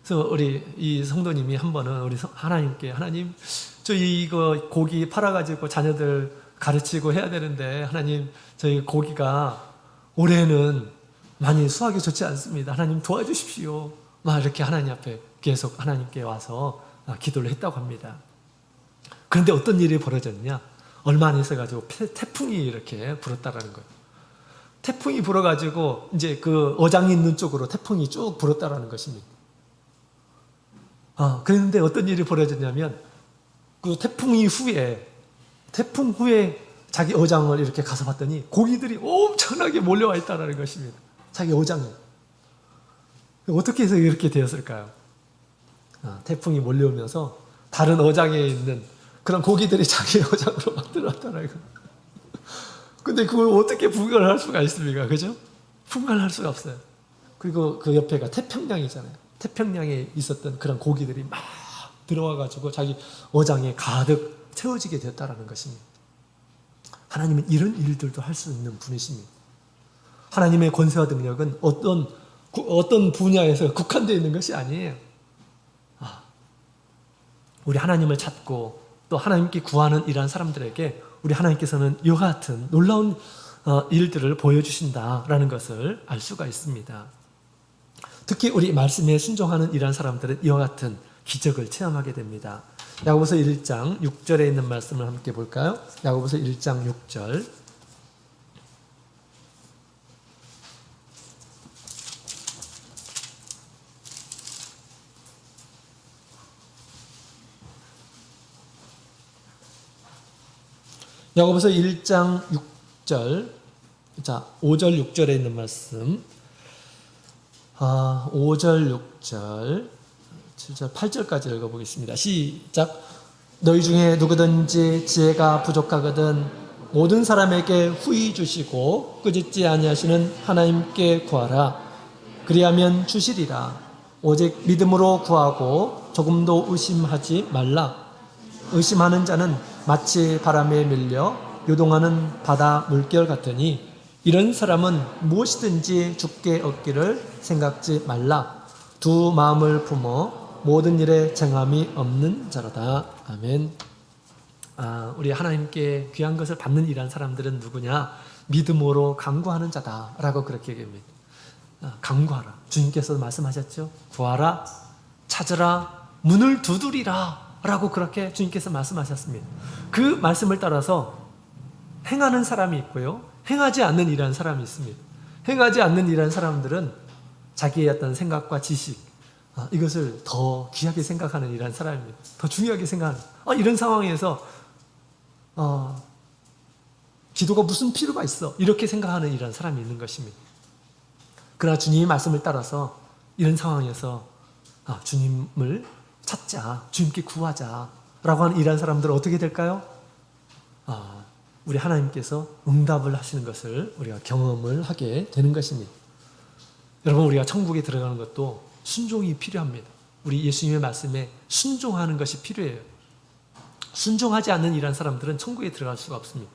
그래서 우리 이 성도님이 한 번은 우리 하나님께, 하나님, 저희 이거 고기 팔아가지고 자녀들 가르치고 해야 되는데, 하나님, 저희 고기가 올해는 많이 수확이 좋지 않습니다. 하나님 도와주십시오. 막 이렇게 하나님 앞에 계속 하나님께 와서 기도를 했다고 합니다. 그런데 어떤 일이 벌어졌냐? 얼마 안 있어가지고 태풍이 이렇게 불었다라는 거예요. 태풍이 불어가지고 이제 그 어장이 있는 쪽으로 태풍이 쭉 불었다라는 것입니다. 그런데 어떤 일이 벌어졌냐면 그 태풍 후에 자기 어장을 이렇게 가서 봤더니 고기들이 엄청나게 몰려와 있다는 것입니다. 자기 어장에. 어떻게 해서 이렇게 되었을까요? 태풍이 몰려오면서 다른 어장에 있는 그런 고기들이 자기 어장으로 만들어왔다는 거예요. 근데 그걸 어떻게 분간할 수가 있습니까? 그죠? 분간할 수가 없어요. 그리고 그 옆에가 태평양이잖아요. 태평양에 있었던 그런 고기들이 막 들어와가지고 자기 어장에 가득 채워지게 되었다는 것입니다. 하나님은 이런 일들도 할 수 있는 분이십니다. 하나님의 권세와 능력은 어떤 분야에서 국한되어 있는 것이 아니에요. 우리 하나님을 찾고 또 하나님께 구하는 이러한 사람들에게 우리 하나님께서는 이와 같은 놀라운 일들을 보여주신다라는 것을 알 수가 있습니다. 특히 우리 말씀에 순종하는 이러한 사람들은 이와 같은 기적을 체험하게 됩니다. 야고보서 1장 6절에 있는 말씀을 함께 볼까요? 야고보서 1장 6절. 야고보서 1장 6절. 자, 5절 6절에 있는 말씀. 5절 6절 7절 8절까지 읽어보겠습니다. 시작. 너희 중에 누구든지 지혜가 부족하거든 모든 사람에게 후히 주시고 꾸짖지 아니하시는 하나님께 구하라. 그리하면 주시리라. 오직 믿음으로 구하고 조금도 의심하지 말라. 의심하는 자는 마치 바람에 밀려 요동하는 바다 물결 같으니 이런 사람은 무엇이든지 주께 얻기를 생각지 말라. 두 마음을 품어 모든 일에 정함이 없는 자로다. 아멘. 우리 하나님께 귀한 것을 받는 이란 사람들은 누구냐? 믿음으로 간구하는 자다라고 그렇게 얘기합니다. 간구하라. 주님께서 말씀하셨죠. 구하라, 찾으라, 문을 두드리라 라고 그렇게 주님께서 말씀하셨습니다. 그 말씀을 따라서 행하는 사람이 있고요, 행하지 않는 이란 사람이 있습니다. 행하지 않는 이란 사람들은 자기의 어떤 생각과 지식, 이것을 더 귀하게 생각하는 이란 사람입니다. 더 중요하게 생각하는, 이런 상황에서 기도가 무슨 필요가 있어, 이렇게 생각하는 이란 사람이 있는 것입니다. 그러나 주님의 말씀을 따라서 이런 상황에서 주님을 찾자, 주님께 구하자 라고 하는 이란 사람들은 어떻게 될까요? 우리 하나님께서 응답을 하시는 것을 우리가 경험을 하게 되는 것입니다. 여러분, 우리가 천국에 들어가는 것도 순종이 필요합니다. 우리 예수님의 말씀에 순종하는 것이 필요해요. 순종하지 않는 이란 사람들은 천국에 들어갈 수가 없습니다.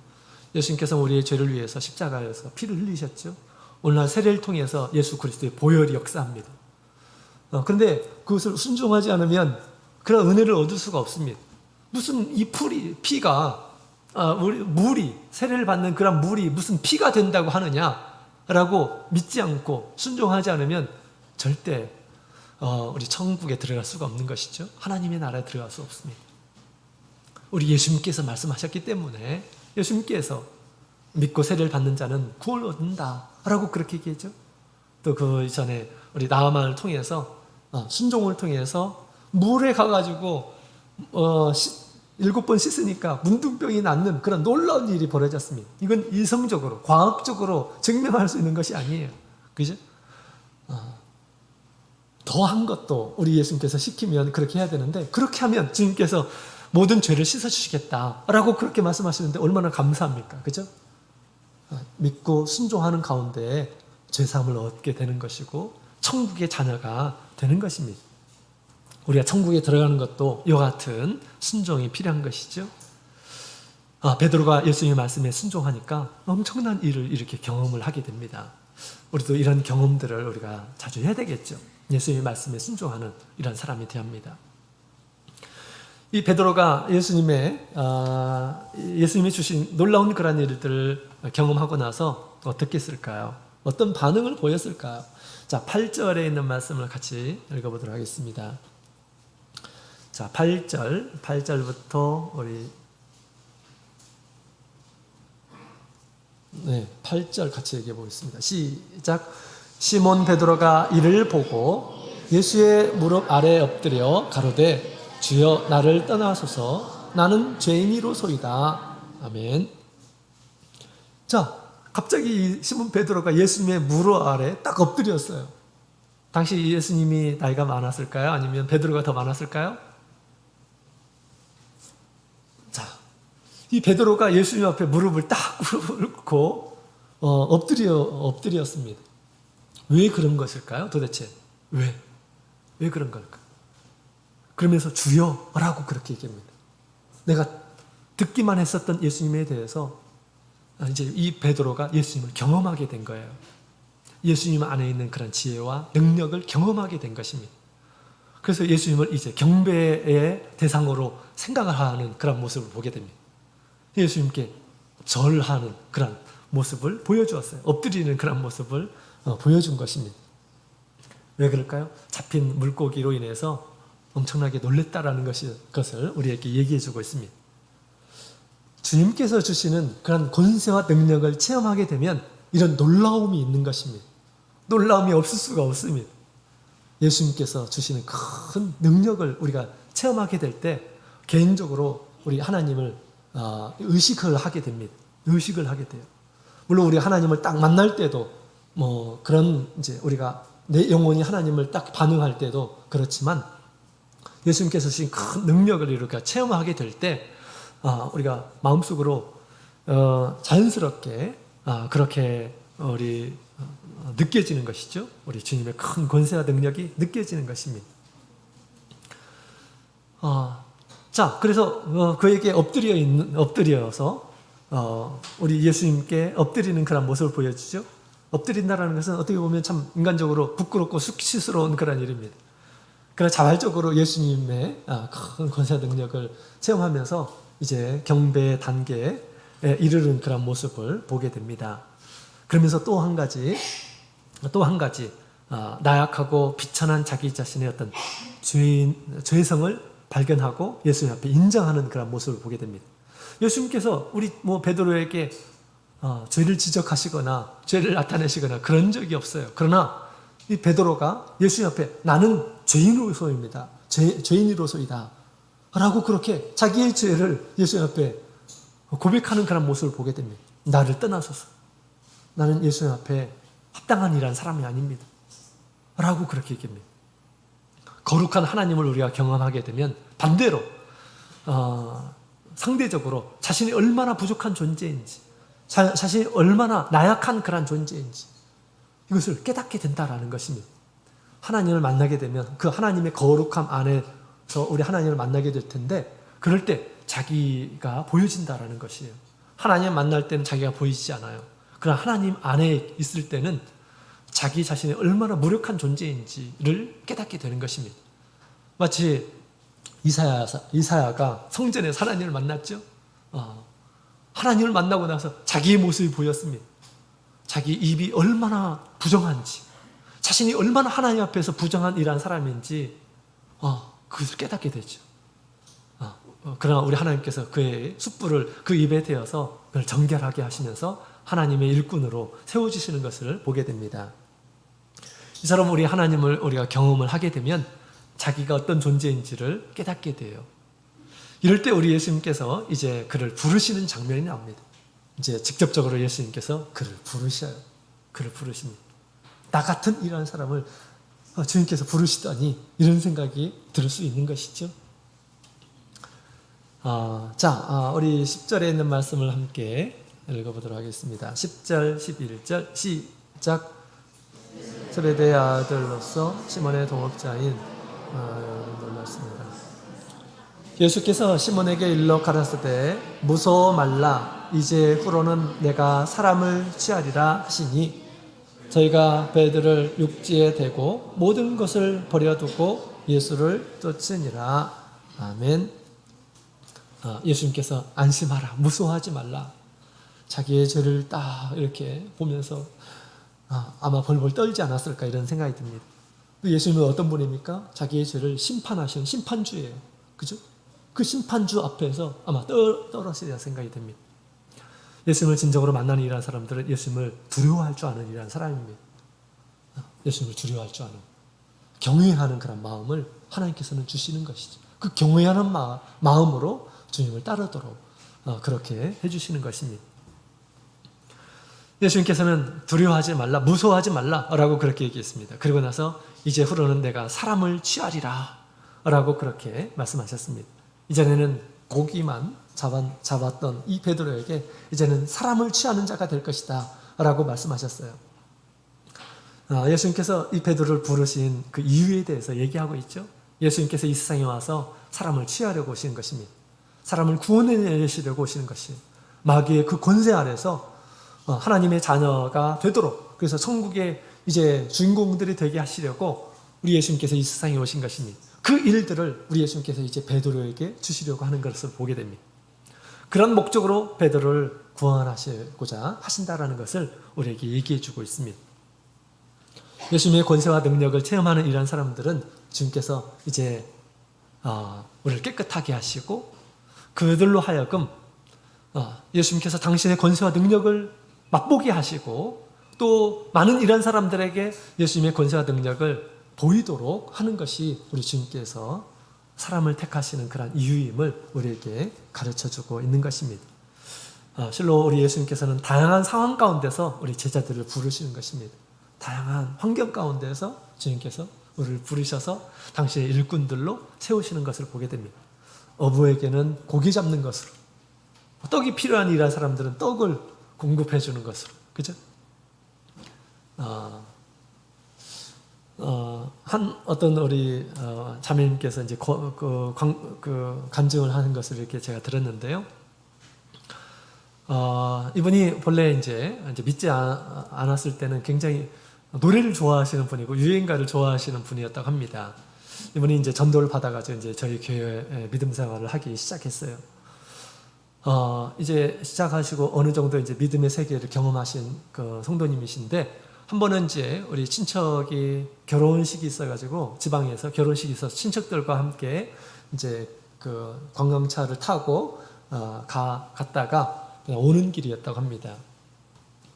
예수님께서 우리의 죄를 위해서 십자가에서 피를 흘리셨죠. 오늘날 세례를 통해서 예수 그리스도의 보혈이 역사합니다. 그런데 그것을 순종하지 않으면 그런 은혜를 얻을 수가 없습니다. 무슨 이 피가 물이, 세례를 받는 그런 물이 무슨 피가 된다고 하느냐라고 믿지 않고 순종하지 않으면 절대 우리 천국에 들어갈 수가 없는 것이죠. 하나님의 나라에 들어갈 수 없습니다. 우리 예수님께서 말씀하셨기 때문에 예수님께서 믿고 세례를 받는 자는 구원을 얻는다라고 그렇게 얘기했죠. 또 그 전에 우리 나아만을 통해서 순종을 통해서 물에 가가지고 7번 씻으니까 문둥병이 낫는 그런 놀라운 일이 벌어졌습니다. 이건 이성적으로, 과학적으로 증명할 수 있는 것이 아니에요. 그죠? 더한 것도 우리 예수님께서 시키면 그렇게 해야 되는데, 그렇게 하면 주님께서 모든 죄를 씻어주시겠다라고 그렇게 말씀하시는데 얼마나 감사합니까? 그죠? 믿고 순종하는 가운데 죄사함을 얻게 되는 것이고 천국의 자녀가 되는 것입니다. 우리가 천국에 들어가는 것도 이와 같은 순종이 필요한 것이죠. 베드로가 예수님의 말씀에 순종하니까 엄청난 일을 이렇게 경험을 하게 됩니다. 우리도 이런 경험들을 우리가 자주 해야 되겠죠. 예수님의 말씀에 순종하는 이런 사람이 되합니다. 이 베드로가 예수님이 주신 놀라운 그런 일들을 경험하고 나서 어떻게 했을까요? 어떤 반응을 보였을까요? 자, 8절에 있는 말씀을 같이 읽어보도록 하겠습니다. 자, 8절부터 우리 8절 같이 얘기해 보겠습니다. 시작. 시몬 베드로가 이를 보고 예수의 무릎 아래 엎드려 가로되 주여 나를 떠나소서 나는 죄인이로소이다. 아멘. 자, 갑자기 시몬 베드로가 예수님의 무릎 아래 딱 엎드렸어요. 당시 예수님이 나이가 많았을까요? 아니면 베드로가 더 많았을까요? 자, 이 베드로가 예수님 앞에 무릎을 딱 꿇고 엎드렸습니다. 왜 그런 것일까요? 도대체 왜 그런 걸까? 그러면서 주여라고 그렇게 얘기합니다. 내가 듣기만 했었던 예수님에 대해서 이제 이 베드로가 예수님을 경험하게 된 거예요. 예수님 안에 있는 그런 지혜와 능력을 경험하게 된 것입니다. 그래서 예수님을 이제 경배의 대상으로 생각을 하는 그런 모습을 보게 됩니다. 예수님께 절하는 그런 모습을 보여주었어요. 엎드리는 그런 모습을 보여준 것입니다. 왜 그럴까요? 잡힌 물고기로 인해서 엄청나게 놀랬다라는 것을 우리에게 얘기해주고 있습니다. 주님께서 주시는 그런 권세와 능력을 체험하게 되면 이런 놀라움이 있는 것입니다. 놀라움이 없을 수가 없습니다. 예수님께서 주시는 큰 능력을 우리가 체험하게 될 때 개인적으로 우리 하나님을 의식을 하게 됩니다. 의식을 하게 돼요. 물론 우리 하나님을 딱 만날 때도 그런 이제 우리가 내 영혼이 하나님을 딱 반응할 때도 그렇지만 예수님께서 주신 큰 능력을 이렇게 체험하게 될 때 우리가 마음속으로 자연스럽게 그렇게 우리 느껴지는 것이죠. 우리 주님의 큰 권세와 능력이 느껴지는 것입니다. 자, 그래서 그에게 엎드려서 우리 예수님께 엎드리는 그런 모습을 보여주죠. 엎드린다라는 것은 어떻게 보면 참 인간적으로 부끄럽고 수치스러운 그런 일입니다. 그러나 자발적으로 예수님의 큰 권세와 능력을 체험하면서 이제 경배의 단계에 이르는 그런 모습을 보게 됩니다. 그러면서 또 한 가지 나약하고 비천한 자기 자신의 어떤 죄성을 발견하고 예수님 앞에 인정하는 그런 모습을 보게 됩니다. 예수님께서 우리 베드로에게 죄를 지적하시거나 죄를 나타내시거나 그런 적이 없어요. 그러나 이 베드로가 예수님 앞에 나는 죄인으로서입니다. 죄인으로서이다. 라고 그렇게 자기의 죄를 예수님 앞에 고백하는 그런 모습을 보게 됩니다. 나를 떠나소서. 나는 예수님 앞에 합당한 일한 사람이 아닙니다. 라고 그렇게 얘기합니다. 거룩한 하나님을 우리가 경험하게 되면 반대로 상대적으로 자신이 얼마나 부족한 존재인지 자신이 얼마나 나약한 그런 존재인지 이것을 깨닫게 된다라는 것입니다. 하나님을 만나게 되면 그 하나님의 거룩함 안에서 우리 하나님을 만나게 될 텐데 그럴 때 자기가 보여진다라는 것이에요. 하나님을 만날 때는 자기가 보이지 않아요. 그러나 하나님 안에 있을 때는 자기 자신이 얼마나 무력한 존재인지를 깨닫게 되는 것입니다. 마치 이사야가 성전에서 하나님을 만났죠. 하나님을 만나고 나서 자기의 모습이 보였습니다. 자기 입이 얼마나 부정한지, 자신이 얼마나 하나님 앞에서 부정한 일한 사람인지 그것을 깨닫게 되죠. 그러나 우리 하나님께서 그의 숯불을 그 입에 대어서 그걸 정결하게 하시면서 하나님의 일꾼으로 세워주시는 것을 보게 됩니다. 이처럼 우리 하나님을 우리가 경험을 하게 되면 자기가 어떤 존재인지를 깨닫게 돼요. 이럴 때 우리 예수님께서 이제 그를 부르시는 장면이 나옵니다. 이제 직접적으로 예수님께서 그를 부르셔요. 그를 부르십니다. 나 같은 이런 사람을 주님께서 부르시다니 이런 생각이 들 수 있는 것이죠. 우리 10절에 있는 말씀을 함께 읽어보도록 하겠습니다. 10절, 11절 시작. 세베대의 아들로서 시몬의 동업자인 말씀입니다. 예수께서 시몬에게 일러 가라사대 무서워 말라 이제 후로는 내가 사람을 취하리라 하시니 저희가 배들을 육지에 대고 모든 것을 버려두고 예수를 쫓으니라. 아멘. 예수님께서 안심하라, 무서워하지 말라. 자기의 죄를 딱 이렇게 보면서 아마 벌벌 떨지 않았을까 이런 생각이 듭니다. 예수님은 어떤 분입니까? 자기의 죄를 심판하시는 심판주예요. 그죠? 그 심판주 앞에서 아마 떨었으리라 생각이 됩니다. 예수님을 진정으로 만나는 이러한 사람들은 예수님을 두려워할 줄 아는 이러한 사람입니다. 예수님을 두려워할 줄 아는, 경외하는 그런 마음을 하나님께서는 주시는 것이죠. 그 경외하는 마음으로 주님을 따르도록 그렇게 해주시는 것입니다. 예수님께서는 두려워하지 말라, 무서워하지 말라라고 그렇게 얘기했습니다. 그리고 나서 이제 후로는 내가 사람을 취하리라 라고 그렇게 말씀하셨습니다. 이전에는 고기만 잡았던 이 베드로에게 이제는 사람을 취하는 자가 될 것이다 라고 말씀하셨어요. 예수님께서 이 베드로를 부르신 그 이유에 대해서 얘기하고 있죠. 예수님께서 이 세상에 와서 사람을 취하려고 오시는 것입니다. 사람을 구원해내시려고 오시는 것이 마귀의 그 권세 아래서 하나님의 자녀가 되도록, 그래서 천국의 이제 주인공들이 되게 하시려고 우리 예수님께서 이 세상에 오신 것입니다. 그 일들을 우리 예수님께서 이제 베드로에게 주시려고 하는 것을 보게 됩니다. 그런 목적으로 베드로를 구원하시고자 하신다라는 것을 우리에게 얘기해 주고 있습니다. 예수님의 권세와 능력을 체험하는 이러한 사람들은 주님께서 이제 우리를 깨끗하게 하시고 그들로 하여금 예수님께서 당신의 권세와 능력을 맛보게 하시고 또 많은 이러한 사람들에게 예수님의 권세와 능력을 보이도록 하는 것이 우리 주님께서 사람을 택하시는 그런 이유임을 우리에게 가르쳐주고 있는 것입니다. 실로 우리 예수님께서는 다양한 상황 가운데서 우리 제자들을 부르시는 것입니다. 다양한 환경 가운데서 주님께서 우리를 부르셔서 당신의 일꾼들로 세우시는 것을 보게 됩니다. 어부에게는 고기 잡는 것으로, 떡이 필요한 이러한 사람들은 떡을 공급해 주는 것으로, 그죠? 한 어떤 우리 자매님께서 이제 간증을 하는 것을 이렇게 제가 들었는데요. 이분이 본래 이제 믿지 않았을 때는 굉장히 노래를 좋아하시는 분이고 유행가를 좋아하시는 분이었다고 합니다. 이분이 이제 전도를 받아가지고 이제 저희 교회에 믿음 생활을 하기 시작했어요. 이제 시작하시고 어느 정도 이제 믿음의 세계를 경험하신 그 성도님이신데, 한 번은 이제 우리 친척이 결혼식이 있어가지고 지방에서 결혼식이 있어서 친척들과 함께 이제 그 관광차를 타고 갔다가 그냥 오는 길이었다고 합니다.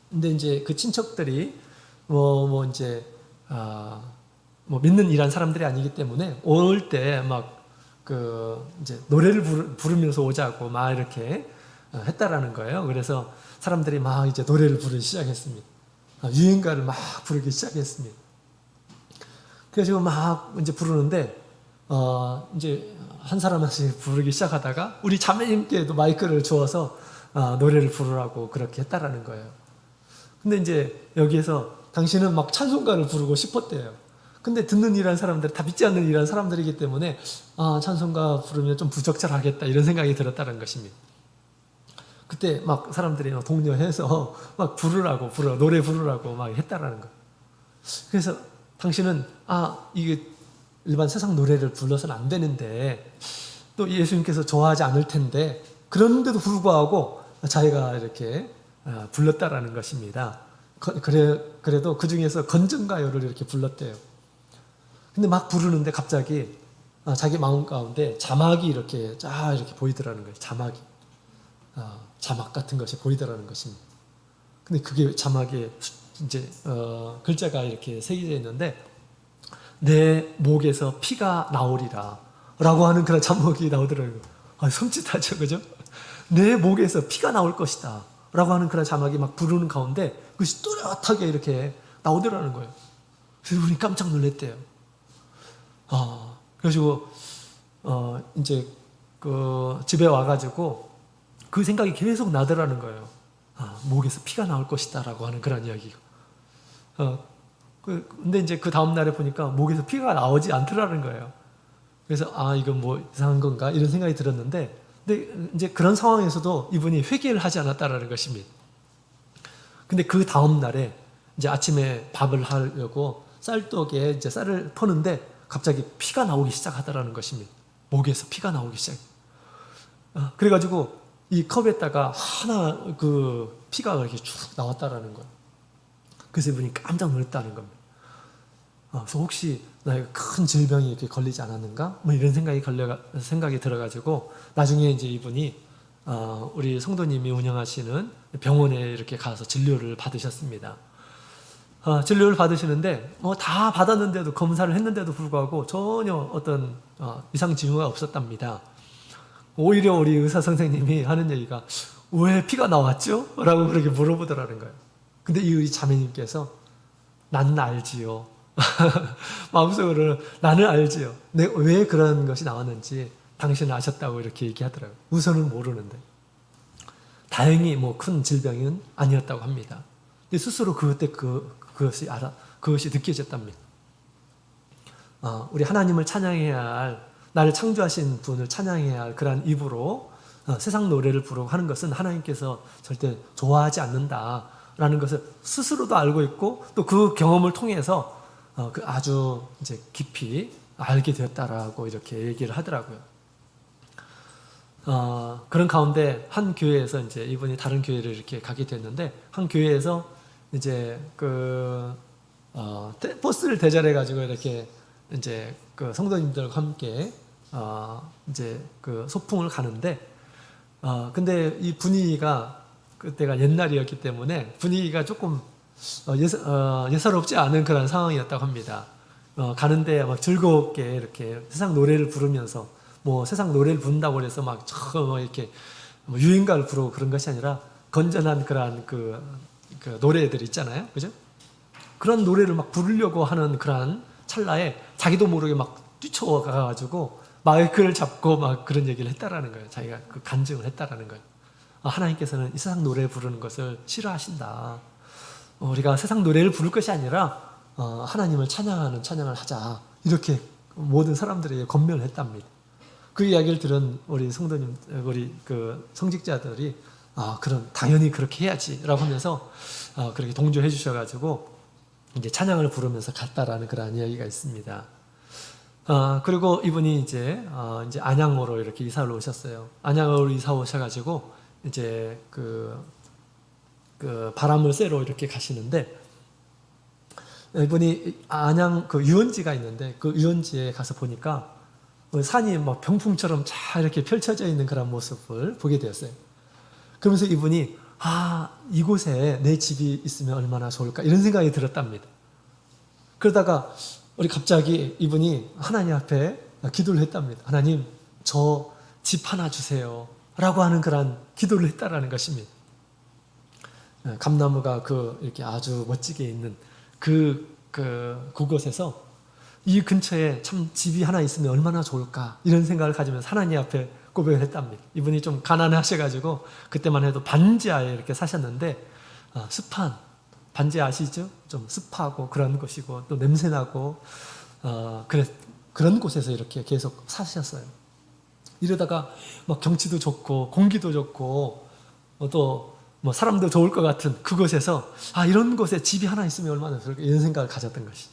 근데 이제 그 친척들이 이제 믿는 이란 사람들이 아니기 때문에 올 때 막 이제 노래를 부르면서 오자고 막 이렇게 했다라는 거예요. 그래서 사람들이 막 이제 노래를 부르기 시작했습니다. 유행가를 막 부르기 시작했습니다. 그래서 막 이제 부르는데 이제 한 사람씩 부르기 시작하다가 우리 자매님께도 마이크를 주어서 노래를 부르라고 그렇게 했다라는 거예요. 근데 이제 여기에서 당신은 막 찬송가를 부르고 싶었대요. 근데 듣는 이란 사람들, 다 믿지 않는 이란 사람들이기 때문에 찬송가 부르면 좀 부적절하겠다 이런 생각이 들었다는 것입니다. 그때 막 사람들이 독려해서 막 노래 부르라고 막 했다라는 거예요. 그래서 당신은 이게 일반 세상 노래를 불러서는 안 되는데 또 예수님께서 좋아하지 않을 텐데 그런데도 불구하고 자기가 이렇게 불렀다라는 것입니다. 그래도 그 중에서 건전가요를 이렇게 불렀대요. 근데 막 부르는데 갑자기 자기 마음 가운데 자막이 이렇게 이렇게 보이더라는 거예요. 자막 같은 것이 보이더라는 것입니다. 근데 그게 자막에 이제 글자가 이렇게 새겨져 있는데 내 목에서 피가 나오리라 라고 하는 그런 자막이 나오더라고요. 섬찟하죠, 그죠? 내 목에서 피가 나올 것이다 라고 하는 그런 자막이 막 부르는 가운데 그것이 뚜렷하게 이렇게 나오더라는 거예요. 그래서 우리 깜짝 놀랐대요. 그래가지고 이제 그 집에 와가지고 그 생각이 계속 나더라는 거예요. 목에서 피가 나올 것이다 라고 하는 그런 이야기가. 근데 이제 그 다음날에 보니까 목에서 피가 나오지 않더라는 거예요. 그래서 이건 뭐 이상한 건가 이런 생각이 들었는데, 근데 이제 그런 상황에서도 이분이 회개를 하지 않았다라는 것입니다. 근데 그 다음날에 이제 아침에 밥을 하려고 쌀떡에 이제 쌀을 퍼는데 갑자기 피가 나오기 시작하더라는 것입니다. 목에서 피가 나오기 시작. 그래가지고 이 컵에다가 하나 그 피가 이렇게 쭉 나왔다라는 거예요. 그래서 이분이 깜짝 놀랐다는 겁니다. 그래서 혹시 나에게 큰 질병이 이렇게 걸리지 않았는가? 뭐 이런 생각이 들어가지고 나중에 이제 이분이 우리 성도님이 운영하시는 병원에 이렇게 가서 진료를 받으셨습니다. 진료를 받으시는데 다 받았는데도 검사를 했는데도 불구하고 전혀 어떤 이상 징후가 없었답니다. 오히려 우리 의사 선생님이 하는 얘기가 왜 피가 나왔죠? 라고 그렇게 물어보더라는 거예요. 근데 이 자매님께서 나는 알지요. 마음속으로 나는 알지요. 왜 그런 것이 나왔는지 당신은 아셨다고 이렇게 얘기하더라고요. 우선은 모르는데. 다행히 뭐 큰 질병은 아니었다고 합니다. 근데 스스로 그때 그것이 느껴졌답니다. 우리 하나님을 찬양해야 할, 나를 창조하신 분을 찬양해야 할 그러한 입으로 세상 노래를 부르고 하는 것은 하나님께서 절대 좋아하지 않는다라는 것을 스스로도 알고 있고 또 그 경험을 통해서 아주 이제 깊이 알게 되었다라고 이렇게 얘기를 하더라고요. 그런 가운데 한 교회에서 이제 이분이 다른 교회를 이렇게 가게 됐는데 한 교회에서 이제 버스를 대절해 가지고 이렇게 이제 그 성도님들과 함께 이제 그 소풍을 가는데 근데 이 분위기가 그때가 옛날이었기 때문에 분위기가 조금 예사롭지 않은 그런 상황이었다고 합니다. 가는데 막 즐겁게 이렇게 세상 노래를 부르면서 뭐 세상 노래를 부른다고 해서 막 이렇게 유행가를 부르고 그런 것이 아니라 건전한 그러한 그 노래들 있잖아요, 그죠? 그런 노래를 막 부르려고 하는 그러한 찰나에 자기도 모르게 막 뛰쳐가가지고 마이크를 잡고 막 그런 얘기를 했다라는 거예요. 자기가 그 간증을 했다라는 거예요. 하나님께서는 이 세상 노래 부르는 것을 싫어하신다. 우리가 세상 노래를 부를 것이 아니라 하나님을 찬양하는 찬양을 하자. 이렇게 모든 사람들에게 권면을 했답니다. 그 이야기를 들은 우리 성도님, 우리 그 성직자들이 그럼 당연히 그렇게 해야지라고 하면서 그렇게 동조해 주셔가지고 이제 찬양을 부르면서 갔다라는 그런 이야기가 있습니다. 그리고 이분이 이제 안양으로 이렇게 이사를 오셨어요. 안양으로 이사 오셔가지고 이제 그 바람을 쐬러 이렇게 가시는데 이분이 안양 그 유원지가 있는데 그 유원지에 가서 보니까 산이 막 병풍처럼 잘 이렇게 펼쳐져 있는 그런 모습을 보게 되었어요. 그러면서 이분이 이곳에 내 집이 있으면 얼마나 좋을까 이런 생각이 들었답니다. 그러다가 우리 갑자기 이분이 하나님 앞에 기도를 했답니다. 하나님, 저 집 하나 주세요. 라고 하는 그런 기도를 했다라는 것입니다. 감나무가 이렇게 아주 멋지게 있는 그곳에서 이 근처에 참 집이 하나 있으면 얼마나 좋을까 이런 생각을 가지면서 하나님 앞에 고백을 했답니다. 이분이 좀 가난하셔가지고 그때만 해도 반지하에 이렇게 사셨는데 습한 반지 아시죠? 좀 습하고 그런 곳이고 또 냄새나고 그런 곳에서 이렇게 계속 사셨어요. 이러다가 막 경치도 좋고 공기도 좋고 또 뭐 사람도 좋을 것 같은 그곳에서 이런 곳에 집이 하나 있으면 얼마나 좋을까 이런 생각을 가졌던 것이지.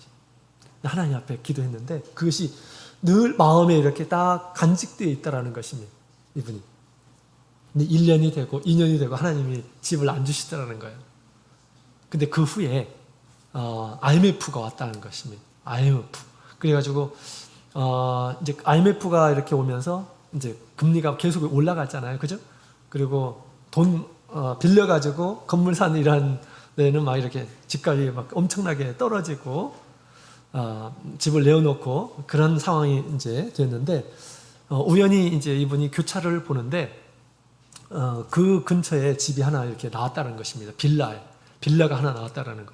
하나님 앞에 기도했는데 그것이 늘 마음에 이렇게 딱 간직되어 있다라는 것입니다. 이분이. 근데 1년이 되고 2년이 되고 하나님이 집을 안 주시더라는 거예요. 근데 그 후에 IMF가 왔다는 것입니다. IMF. 그래가지고 이제 IMF가 이렇게 오면서 이제 금리가 계속 올라갔잖아요, 그죠? 그리고 돈 빌려가지고 건물 사는 이런 데는 막 이렇게 집값이 막 엄청나게 떨어지고 집을 내어놓고 그런 상황이 이제 됐는데 우연히 이제 이분이 교차를 보는데 그 근처에 집이 하나 이렇게 나왔다는 것입니다. 빌라가 하나 나왔다라는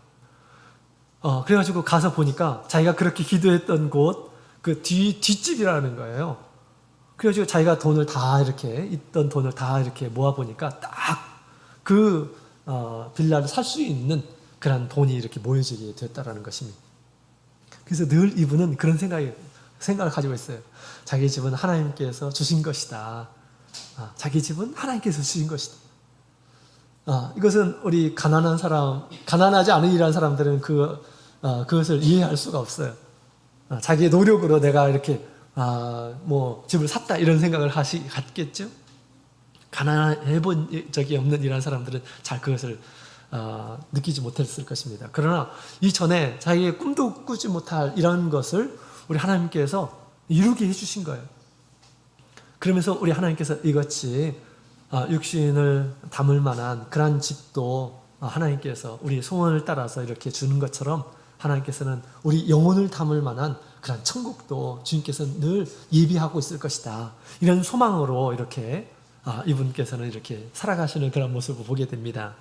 거. 그래가지고 가서 보니까 자기가 그렇게 기도했던 곳 그 뒷집이라는 거예요. 그래가지고 자기가 돈을 다 이렇게 있던 돈을 다 이렇게 모아 보니까 딱 그 빌라를 살 수 있는 그런 돈이 이렇게 모여지게 됐다라는 것입니다. 그래서 늘 이분은 그런 생각을 가지고 있어요. 자기 집은 하나님께서 주신 것이다. 자기 집은 하나님께서 주신 것이다. 이것은 우리 가난하지 않으리라는 사람들은 그것을 이해할 수가 없어요. 자기의 노력으로 내가 이렇게 뭐 집을 샀다 이런 생각을 갖겠죠. 가난해 본 적이 없는 이런 사람들은 잘 그것을 느끼지 못했을 것입니다. 그러나 이전에 자기의 꿈도 꾸지 못할 이런 것을 우리 하나님께서 이루게 해주신 거예요. 그러면서 우리 하나님께서 이같이 육신을 담을 만한 그러한 집도 하나님께서 우리 소원을 따라서 이렇게 주는 것처럼 하나님께서는 우리 영혼을 담을 만한 그런 천국도 주님께서 늘 예비하고 있을 것이다. 이런 소망으로 이렇게 이분께서는 이렇게 살아가시는 그런 모습을 보게 됩니다.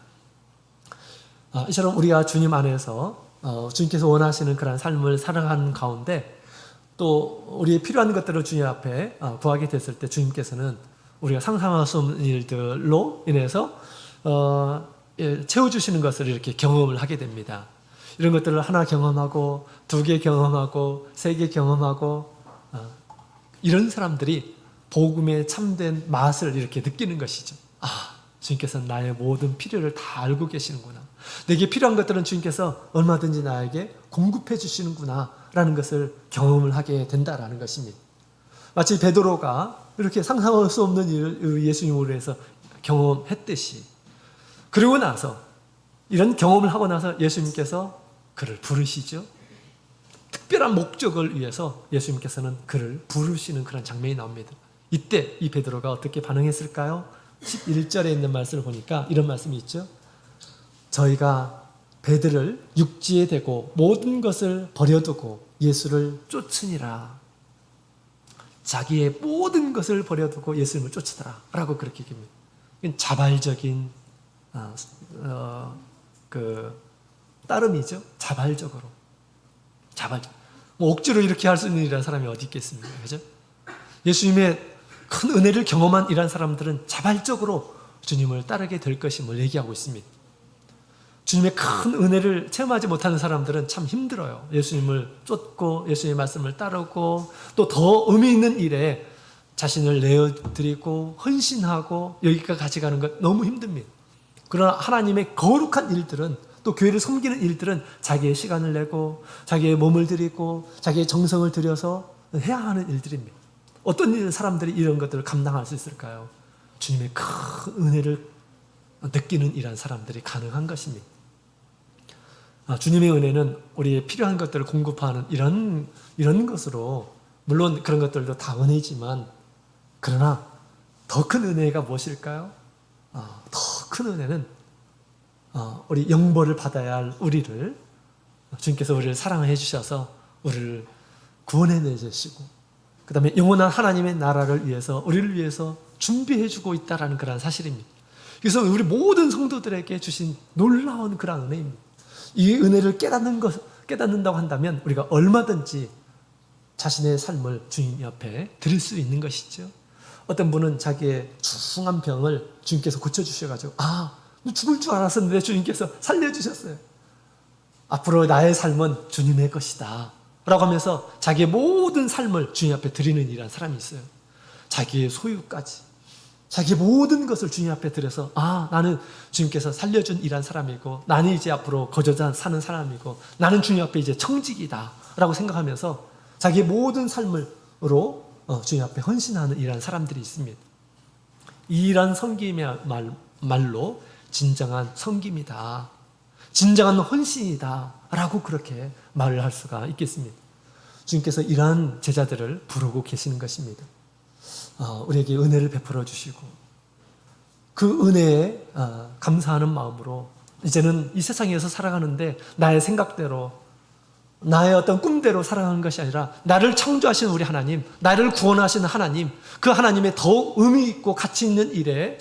이처럼 우리가 주님 안에서 주님께서 원하시는 그런 삶을 살아가는 가운데 또 우리의 필요한 것들을 주님 앞에 구하게 됐을 때 주님께서는 우리가 상상할 수 없는 일들로 인해서 채워주시는 것을 이렇게 경험을 하게 됩니다. 이런 것들을 하나 경험하고 2개 경험하고 3개 경험하고 이런 사람들이 복음의 참된 맛을 이렇게 느끼는 것이죠. 주님께서는 나의 모든 필요를 다 알고 계시는구나. 내게 필요한 것들은 주님께서 얼마든지 나에게 공급해 주시는구나 라는 것을 경험을 하게 된다라는 것입니다. 마치 베드로가 이렇게 상상할 수 없는 일을 예수님으로 해서 경험했듯이, 그리고 나서 이런 경험을 하고 나서 예수님께서 그를 부르시죠. 특별한 목적을 위해서 예수님께서는 그를 부르시는 그런 장면이 나옵니다. 이때 이 베드로가 어떻게 반응했을까요? 11절에 있는 말씀을 보니까 이런 말씀이 있죠. 저희가 배들을 육지에 대고 모든 것을 버려두고 예수를 쫓으니라. 자기의 모든 것을 버려두고 예수님을 쫓으더라 라고 그렇게 얘기합니다. 자발적인 따름이죠. 자발적으로. 뭐 억지로 이렇게 할 수 있는 이라는 사람이 어디 있겠습니까? 그죠? 예수님의 큰 은혜를 경험한 이런 사람들은 자발적으로 주님을 따르게 될 것임을 얘기하고 있습니다. 주님의 큰 은혜를 체험하지 못하는 사람들은 참 힘들어요. 예수님을 쫓고 예수님의 말씀을 따르고 또 더 의미 있는 일에 자신을 내어드리고 헌신하고 여기까지 가져가는 것 너무 힘듭니다. 그러나 하나님의 거룩한 일들은, 또 교회를 섬기는 일들은 자기의 시간을 내고 자기의 몸을 들이고 자기의 정성을 들여서 해야 하는 일들입니다. 어떤 사람들이 이런 것들을 감당할 수 있을까요? 주님의 큰 은혜를 느끼는 이런 사람들이 가능한 것입니다. 주님의 은혜는 우리의 필요한 것들을 공급하는 이런 것으로, 물론 그런 것들도 다 은혜지만, 그러나 더 큰 은혜가 무엇일까요? 더 큰 은혜는 우리 영벌을 받아야 할 우리를, 주님께서 우리를 사랑해 주셔서 우리를 구원해 내주시고 그 다음에 영원한 하나님의 나라를 위해서, 우리를 위해서 준비해 주고 있다는 그런 사실입니다. 그래서 우리 모든 성도들에게 주신 놀라운 그런 은혜입니다. 이 은혜를 깨닫는다고 한다면 우리가 얼마든지 자신의 삶을 주님 옆에 드릴 수 있는 것이죠. 어떤 분은 자기의 중한 병을 주님께서 고쳐주셔가지고 너 죽을 줄 알았었는데 주님께서 살려주셨어요. 앞으로 나의 삶은 주님의 것이다 라고 하면서 자기의 모든 삶을 주님 앞에 드리는 이란 사람이 있어요. 자기의 소유까지, 자기의 모든 것을 주님 앞에 드려서 나는 주님께서 살려준 이란 사람이고 나는 이제 앞으로 거저자 사는 사람이고 나는 주님 앞에 이제 청직이다 라고 생각하면서 자기의 모든 삶으로 주님 앞에 헌신하는 이란 사람들이 있습니다. 이란 섬김이야말로 진정한 섬김이다, 진정한 헌신이다 라고 그렇게 말을 할 수가 있겠습니다. 주님께서 이러한 제자들을 부르고 계시는 것입니다. 우리에게 은혜를 베풀어 주시고 그 은혜에 감사하는 마음으로 이제는 이 세상에서 살아가는데 나의 생각대로, 나의 어떤 꿈대로 살아가는 것이 아니라 나를 창조하신 우리 하나님, 나를 구원하시는 하나님, 그 하나님의 더 의미 있고 가치 있는 일에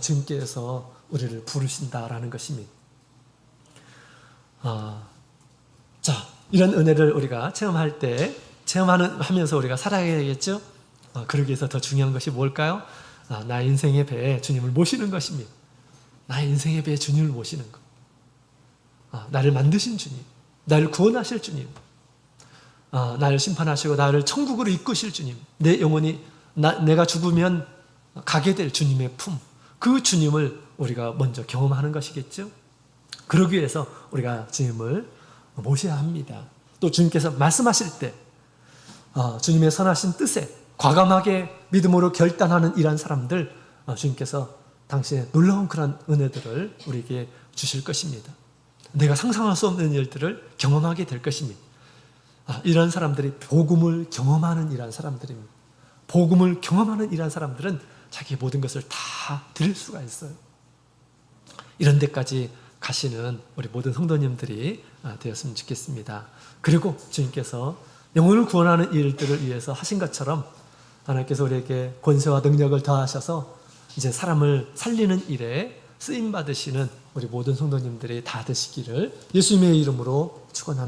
주님께서 우리를 부르신다라는 것입니다. 이런 은혜를 우리가 체험하면서 우리가 살아야겠죠? 그러기 위해서 더 중요한 것이 뭘까요? 나의 인생의 배에 주님을 모시는 것입니다. 나의 인생의 배에 주님을 모시는 것. 나를 만드신 주님, 나를 구원하실 주님, 나를 심판하시고 나를 천국으로 이끄실 주님, 내 영혼이 내가 죽으면 가게 될 주님의 품, 그 주님을 우리가 먼저 경험하는 것이겠죠. 그러기 위해서 우리가 주님을 모셔야 합니다. 또 주님께서 말씀하실 때 주님의 선하신 뜻에 과감하게 믿음으로 결단하는 이러한 사람들, 주님께서 당신의 놀라운 그런 은혜들을 우리에게 주실 것입니다. 내가 상상할 수 없는 일들을 경험하게 될 것입니다. 이런 사람들이 복음을 경험하는 이러한 사람들입니다. 복음을 경험하는 이러한 사람들은 자기의 모든 것을 다 드릴 수가 있어요. 이런 데까지 가시는 우리 모든 성도님들이 되었으면 좋겠습니다. 그리고 주님께서 영혼을 구원하는 일들을 위해서 하신 것처럼 하나님께서 우리에게 권세와 능력을 더하셔서 이제 사람을 살리는 일에 쓰임 받으시는 우리 모든 성도님들이 다 되시기를 예수님의 이름으로 축원합니다.